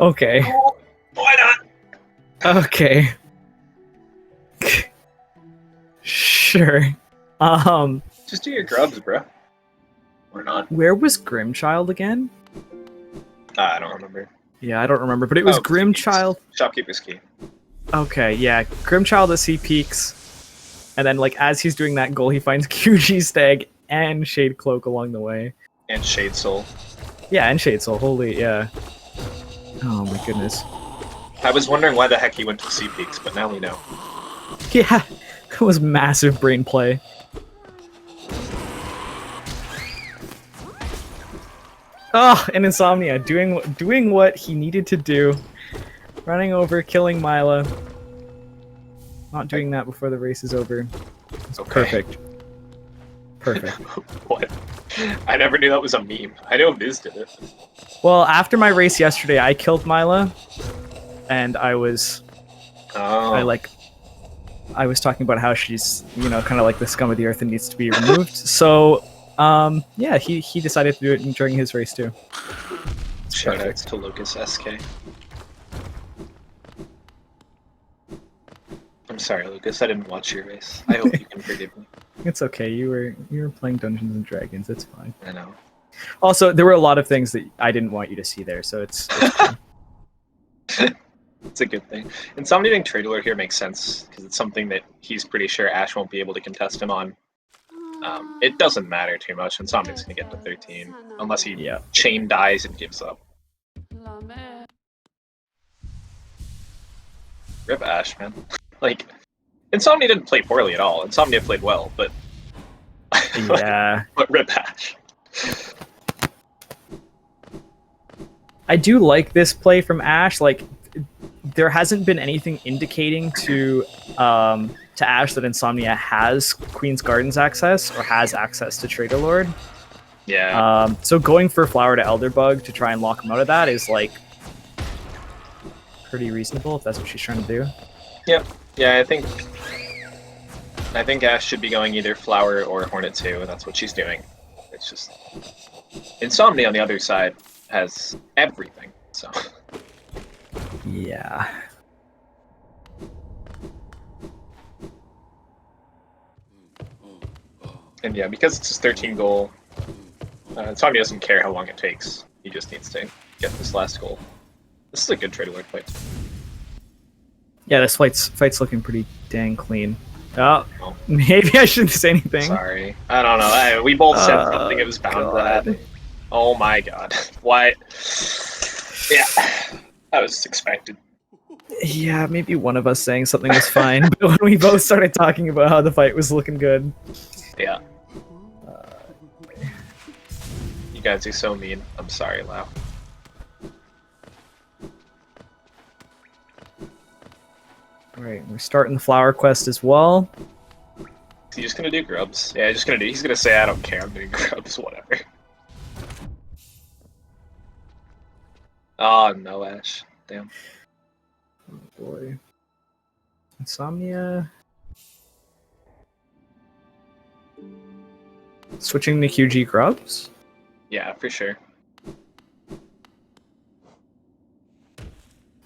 B: Okay.
A: Oh, why not?
B: Okay. Sure.
A: Just do your Grubs, bro. Or not.
B: Where was Grimchild again?
A: I don't remember.
B: Yeah, I don't remember, but it was Grimchild.
A: Shopkeeper's Key.
B: Okay, yeah. Grimchild at C peaks. And then, like, as he's doing that goal, he finds QG Stag and Shade Cloak along the way.
A: And Shade Soul.
B: Yeah, and Shade Soul. Holy, yeah. Oh my goodness.
A: I was wondering why the heck he went to C peaks, but now we know.
B: Yeah, it was massive brain play. Oh, and Insomnia doing what he needed to do, running over, killing Mila. Not doing that before the race is over. It's perfect. Perfect.
A: What? I never knew that was a meme. I know Viz did it.
B: Well, after my race yesterday, I killed Mila, and I was, I was talking about how she's, you know, kind of like the scum of the earth and needs to be removed. So. Yeah, he decided to do it during his race too.
A: Shout out to Lucas SK. I'm sorry, Lucas. I didn't watch your race. I hope you can forgive me.
B: It's okay. You were playing Dungeons and Dragons. It's fine.
A: I know.
B: Also, there were a lot of things that I didn't want you to see there, so it's
A: It's a good thing. Insomnia doing Trade Alert here makes sense because it's something that he's pretty sure Ash won't be able to contest him on. It doesn't matter too much. Insomnia's gonna get to 13 unless he chain dies and gives up. Rip Ash, man. Like, Insomnia didn't play poorly at all. Insomnia played well, but
B: yeah.
A: But rip Ash.
B: I do like this play from Ash. Like, there hasn't been anything indicating to Ash that Insomnia has Queen's Gardens access or has access to Trader Lord.
A: Yeah.
B: So going for Flower to Elderbug to try and lock him out of that is like pretty reasonable if that's what she's trying to do.
A: Yep. Yeah, I think Ash should be going either Flower or Hornet 2, and that's what she's doing. It's just Insomnia on the other side has everything, so
B: yeah.
A: And yeah, because it's his 13 goal, Insomnia doesn't care how long it takes. He just needs to get this last goal. This is a good Trade Alert fight.
B: Yeah, this fight's looking pretty dang clean. Oh, maybe I shouldn't say anything.
A: Sorry. I don't know. We both said something. It was bound to that. Oh my god. Why? Yeah. That was expected.
B: Yeah, maybe one of us saying something was fine, but when we both started talking about how the fight was looking good.
A: Yeah. You guys are so mean. I'm sorry, Lau.
B: Alright, we're starting the Flower Quest as well.
A: Is he just gonna do Grubs? Yeah, he's gonna say, I don't care, I'm doing Grubs, whatever. Oh no, Ash. Damn.
B: Oh boy. Insomnia. Switching to QG Grubs?
A: Yeah, for sure.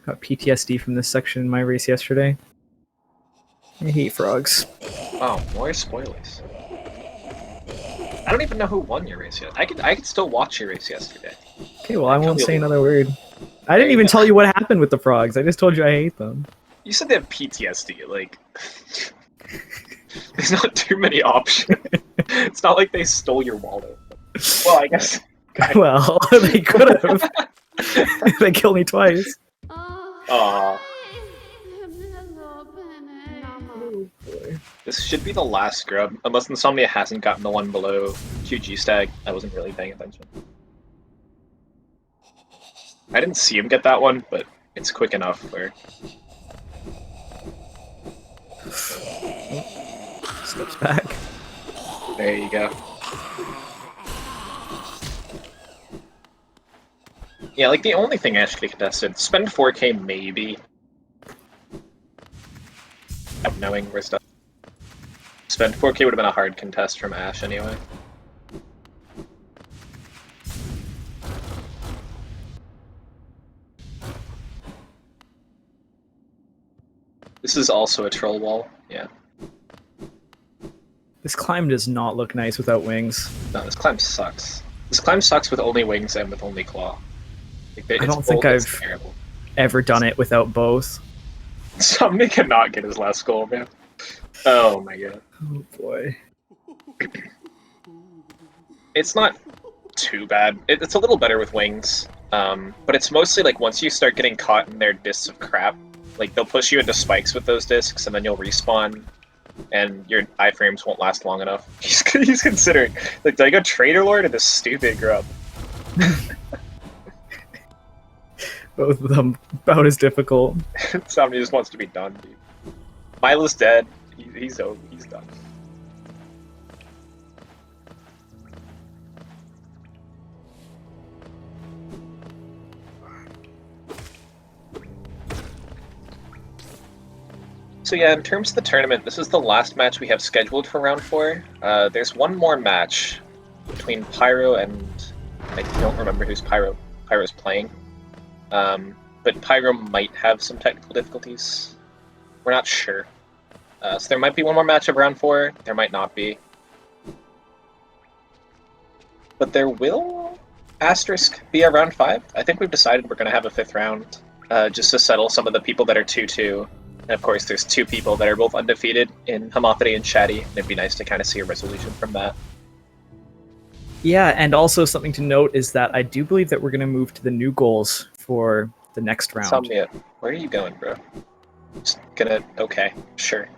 B: Got PTSD from this section in my race yesterday. I hate frogs.
A: Oh, more spoilers. I don't even know who won your race yet. I could still watch your race yesterday.
B: Okay, well I won't say another word. I didn't even tell you what happened with the frogs. I just told you I hate them.
A: You said they have PTSD. Like, there's not too many options. It's not like they stole your wallet. Well, I guess.
B: Well, they could have. They killed me twice.
A: Aww.
B: Oh boy.
A: This should be the last scrub, unless Insomnia hasn't gotten the one below QG Stag. I wasn't really paying attention. I didn't see him get that one, but it's quick enough where...
B: Steps back.
A: There you go. Yeah, like the only thing Ash could have contested, spend 4K maybe. Not knowing where stuff. Spend 4K would have been a hard contest from Ash anyway. This is also a troll wall, yeah.
B: This climb does not look nice without wings.
A: No, this climb sucks. This climb sucks with only wings and with only claw. Like,
B: I don't think I've ever done it without both.
A: Somebody cannot get his last goal, man. Oh my god.
B: Oh boy.
A: It's not too bad. It's a little better with wings, but it's mostly like once you start getting caught in their discs of crap, like they'll push you into spikes with those discs, and then you'll respawn, and your iframes won't last long enough. He's considering, like, do I go Trader Lord or this stupid grub?
B: Both of them about as difficult.
A: Somebody just wants to be done, dude. Milo's dead. He's over. He's done. So yeah, in terms of the tournament, this is the last match we have scheduled for round 4. There's one more match between Pyro and... I don't remember who's Pyro's playing. But Pyro might have some technical difficulties. We're not sure. So there might be one more match of round 4, there might not be. But there will, asterisk, be a round 5. I think we've decided we're going to have a 5th round, just to settle some of the people that are 2-2. And of course there's 2 people that are both undefeated in Homophony and Chatty, and it'd be nice to kind of see a resolution from that.
B: Yeah, and also something to note is that I do believe that we're going to move to the new goals for the next round.
A: Insomnia, where are you going, bro? Just gonna... okay, sure.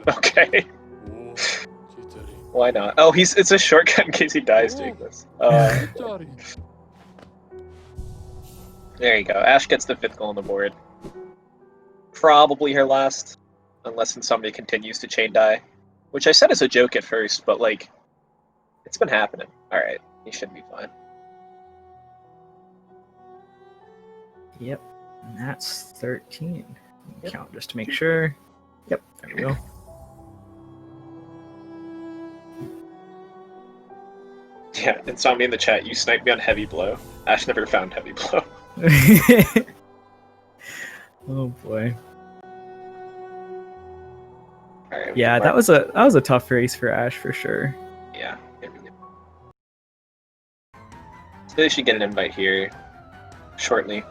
A: Okay. Why not? Oh, it's a shortcut in case he dies doing this. There you go. Ash gets the 5th goal on the board. Probably her last, unless Insomnia continues to chain die. Which I said as a joke at first, but like, it's been happening. Alright, he should be fine.
B: Yep, and that's 13. Yep. Count just to make sure. Yep, there we go.
A: Yeah, Insomnia in the chat, you sniped me on heavy blow. Ash never found heavy blow.
B: Oh boy.
A: Right,
B: yeah, that was a tough race for Ash for sure.
A: Yeah, it really was. So they should get an invite here shortly.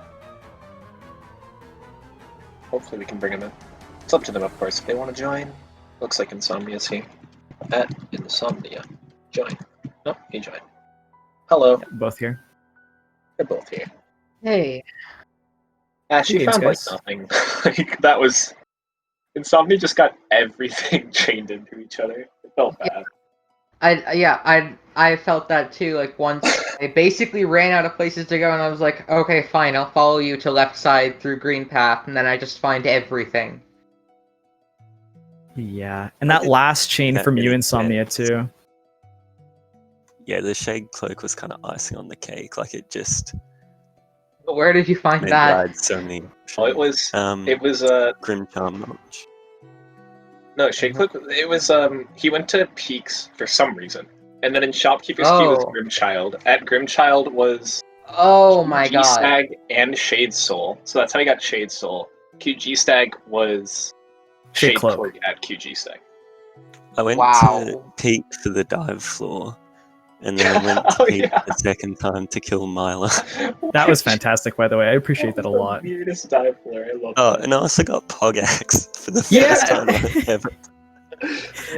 A: Hopefully we can bring them in. It's up to them, of course, if they want to join. Looks like Insomnia's here. At Insomnia. Join. Nope, he joined. Hello.
B: Yeah, both here.
A: They're both here.
C: Hey.
A: Ash, you found like nothing. Like, that was... Insomnia just got everything chained into each other. It felt bad.
C: I felt that too. Like once I basically ran out of places to go, and I was like, okay, fine, I'll follow you to left side through green path, and then I just find everything.
B: Yeah, and that last chain from you, Insomnia, too.
D: Yeah, the shade cloak was kind of icing on the cake. Like it just.
C: But where did you find that?
D: So many.
A: Oh, it was
D: Grim Charm launch.
A: No, Shade Cloak. It was he went to Peaks for some reason, and then in Shopkeeper's Key was Grimchild. At Grimchild was
C: my god,
A: Stag and Shade Soul. So that's how he got Shade Soul. QG Stag was Shade Cloak at QG Stag.
D: I went to Peak for the dive floor, and then I went to
A: Oh,
D: Pete
A: yeah.
D: the second time to kill Mila.
B: That was fantastic, by the way. I appreciate that a lot.
A: Weirdest dive flare. I love
D: Oh,
A: that.
D: and I also got Pogax for the
B: Yeah.
D: first time ever.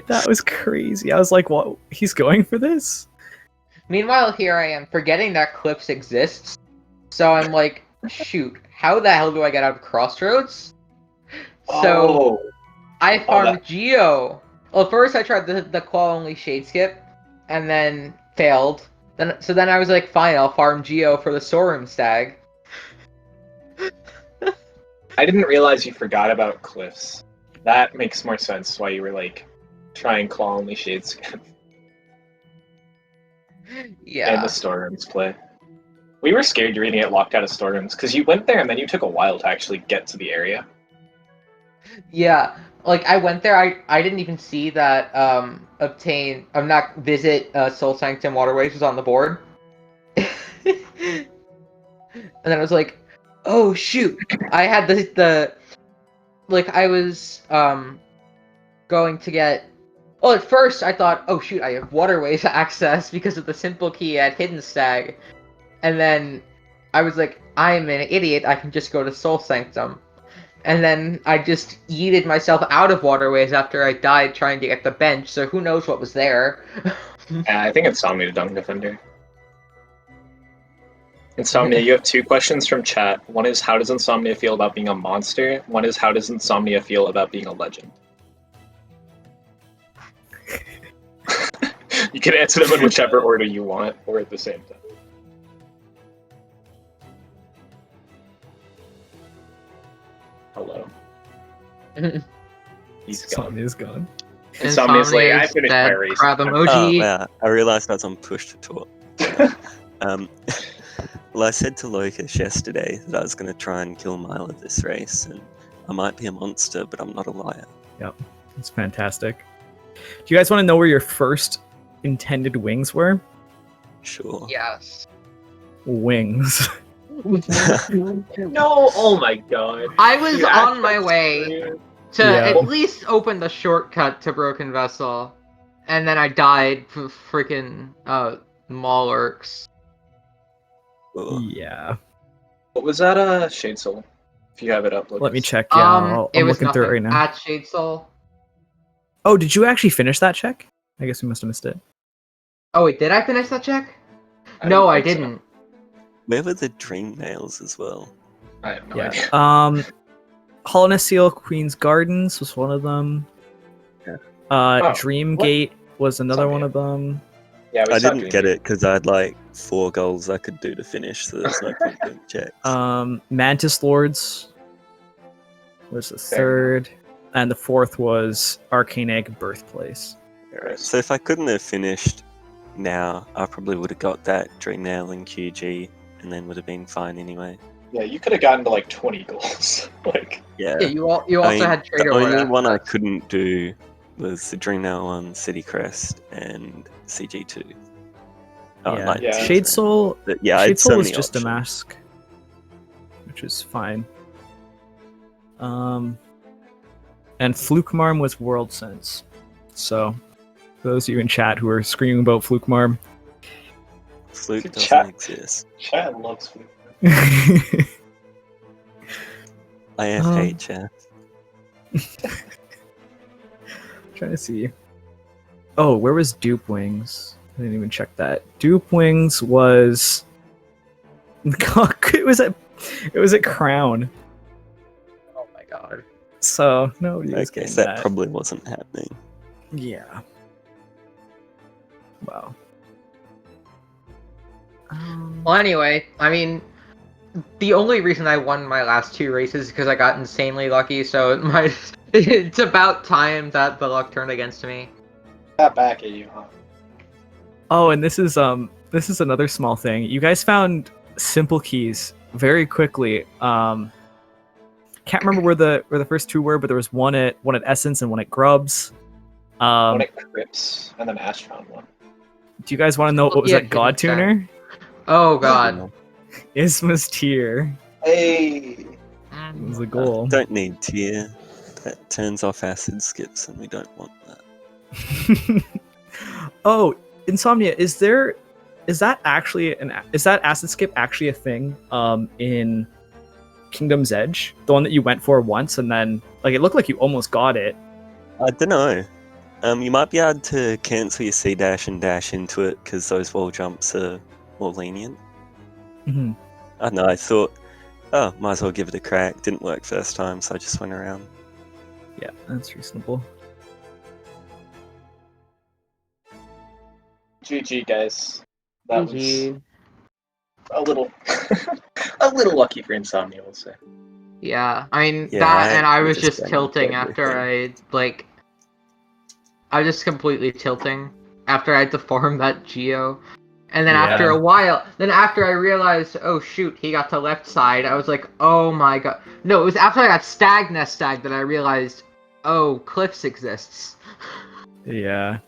B: That was crazy. I was like, what? He's going for this?
C: Meanwhile, here I am forgetting that Cliffs exists. So I'm like, shoot, how the hell do I get out of Crossroads? So I farmed Geo. Well, first I tried the claw only shade skip, and then failed. Then I was like, fine, I'll farm Geo for the Sorum stag.
A: I didn't realize you forgot about cliffs. That makes more sense why you were like trying claw only shades
C: Yeah.
A: and the storerooms play. We were scared you were gonna get locked out of storerooms because you went there and then you took a while to actually get to the area.
C: Yeah. Like I went there, I didn't even see that visit Soul Sanctum Waterways was on the board. And then I was like, oh shoot. I had the like I was going to get. Well, at first I thought, oh shoot, I have waterways access because of the simple key at Hidden Stag, and then I was like, I'm an idiot. I can just go to Soul Sanctum, and then I just yeeted myself out of waterways after I died trying to get the bench. So who knows what was there?
A: I think Insomnia Dung Defender. Insomnia, you have 2 questions from chat. One is, how does Insomnia feel about being a monster? One is, how does Insomnia feel about being a legend? You can answer them in whichever order you want, or at the same time. Hello. He's gone.
B: Insomnia's gone.
A: Insomnia's like, I finished my
C: dead.
A: race.
C: Crab
D: Oh,
C: emoji.
D: yeah. I realized I was on push to talk. Well, I said to Locus yesterday that I was going to try and kill Mila this race, and I might be a monster, but I'm not a liar.
B: It's fantastic. Do you guys want to know where your first intended wings were?
D: Sure.
C: Yes.
B: Wings.
A: No, oh my god.
C: I was
A: You
C: on my
A: actually-
C: way to
B: Yeah.
C: at least open the shortcut to Broken Vessel, and then I died for freaking Maulurks.
D: Cool.
B: Yeah.
A: What was that, Shade Soul? If you have it up, Lucas.
B: Let me check. Yeah,
C: it
B: I'm
C: was
B: looking through it right
C: nothing.
B: now.
C: At Shade Soul.
B: Oh, did you actually finish that check? I guess we must have missed it.
C: Oh wait, did I finish that check?
A: I
C: No,
A: don't
C: I
A: think so.
C: didn't.
D: Where were the dream nails as well?
A: I have no
B: Yeah.
A: idea.
B: Hollowness Seal, Queen's Gardens was one of them.
D: Yeah.
A: Oh,
B: Dream
A: what?
B: Gate was another one
A: Insomnia.
B: of them.
A: Yeah, we
D: I
A: saw
D: didn't get it because I had like 4 goals I could do to finish, so there's no point doing checks.
B: Mantis Lords was the
A: Fair
B: third, and the fourth was Arcane Egg Birthplace.
D: Alright, so if I couldn't have finished now, I probably would have got that dream nail in QG, and then would have been fine anyway.
A: Yeah, you could have gotten to like 20 goals. Like,
D: Yeah.
C: Yeah, you also
D: I mean,
C: had Trader
D: the only
C: Lord
D: one I
C: after that.
D: couldn't do was the Dream Nail on City Crest and CG2. Oh,
B: yeah.
D: like
A: Yeah.
B: Shade Soul.
D: But yeah, I had
B: Shade
D: so
B: Soul was
D: many
B: just a
D: options.
B: mask, which is fine. And Fluke Marm was World Sense. So, for those of you in chat who are screaming about Fluke Marm,
D: Fluke doesn't
A: Chat.
D: exist.
A: chat loves Fluke.
D: IFHF.
B: Trying to see. Oh, where was Dupe Wings? I didn't even check that. Dupe Wings was. It was at Crown.
C: Oh my god.
B: So nobody was
D: Okay,
B: getting
D: so that
B: that.
D: probably wasn't happening.
B: Yeah. Wow.
C: Well, anyway, I mean, the only reason I won my last 2 races is because I got insanely lucky. So it's about time that the luck turned against me.
A: Got back at you, huh?
B: Oh, and this is another small thing. You guys found simple keys very quickly. Can't remember where the first 2 were, but there was one at Essence and one at Grubs.
A: One at Crips, and then Ash found one.
B: Do you guys want to know what was
C: Yeah,
B: at God
C: Hidden
B: Tuner?
C: Oh god.
B: Isma's tier.
A: Hey!
B: Was a goal.
D: Don't need tier. That turns off acid skips, and we don't want that.
B: Oh, Insomnia, is that acid skip actually a thing in Kingdom's Edge? The one that you went for once and then like it looked like you almost got it.
D: I don't know. You might be able to cancel your C dash and dash into it because those wall jumps are more lenient.
B: Mm-hmm.
D: I don't know. I thought, oh, might as well give it a crack. Didn't work first time, so I just went around.
B: Yeah, that's reasonable.
A: GG, guys. That was
C: GG.
A: a little, a little lucky for Insomnia, we'll say.
C: Yeah, I mean
D: Yeah,
C: that, and I
D: I
C: was
D: just
C: just
D: ran
C: tilting
D: into
C: after I was just completely tilting after I had to farm that Geo. And then after
B: Yeah.
C: a while, after I realized, oh shoot, he got to left side, I was like, oh my god. No, it was after I got stag nest stag that I realized, oh, Cliffs exists.
B: Yeah.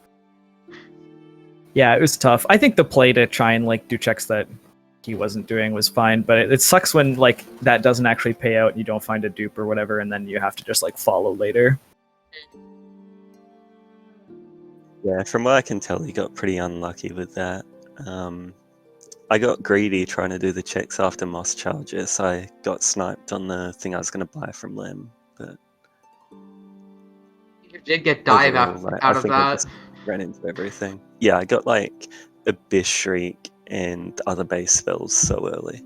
B: Yeah, it was tough. I think the play to try and like do checks that he wasn't doing was fine, but it sucks when like that doesn't actually pay out and you don't find a dupe or whatever, and then you have to just like follow later.
D: Yeah, from what I can tell, he got pretty unlucky with that. I got greedy trying to do the checks after Moss charges. I got sniped on the thing I was going to buy from Lem, but
C: You did get dive
D: overall,
C: out
D: I
C: of
D: think I
C: that.
D: just ran into everything. Yeah, I got like Abyss Shriek and other base spells so early.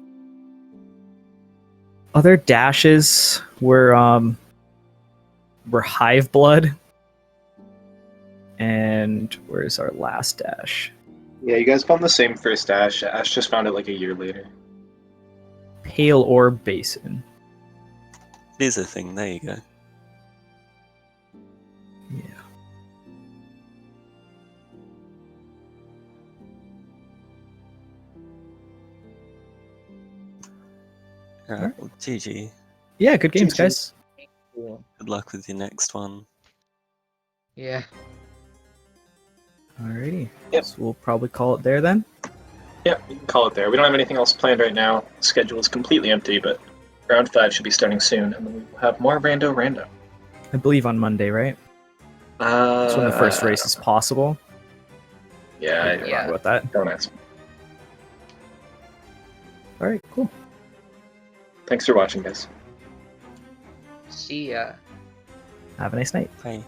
B: Other dashes were Hive Blood. And where's our last dash?
A: Yeah, you guys found the same first dash. Ash just found it like a year later.
B: Pale Orb Basin.
D: It is a thing, there you go.
B: Yeah.
D: Alright, well, GG.
B: Yeah, good games,
A: GG.
B: guys.
D: Good luck with your next one.
C: Yeah.
B: Alrighty.
A: Yep.
B: So we'll probably call it there then.
A: Yep, you can call it there. We don't have anything else planned right now. The schedule is completely empty, but round 5 should be starting soon, and then we'll have more rando.
B: I believe on Monday, right? That's when the first race is possible.
A: Yeah,
B: I could be wrong about that.
A: Don't ask me.
B: Alright, cool.
A: Thanks for watching, guys.
C: See ya.
B: Have a nice night.
D: Bye.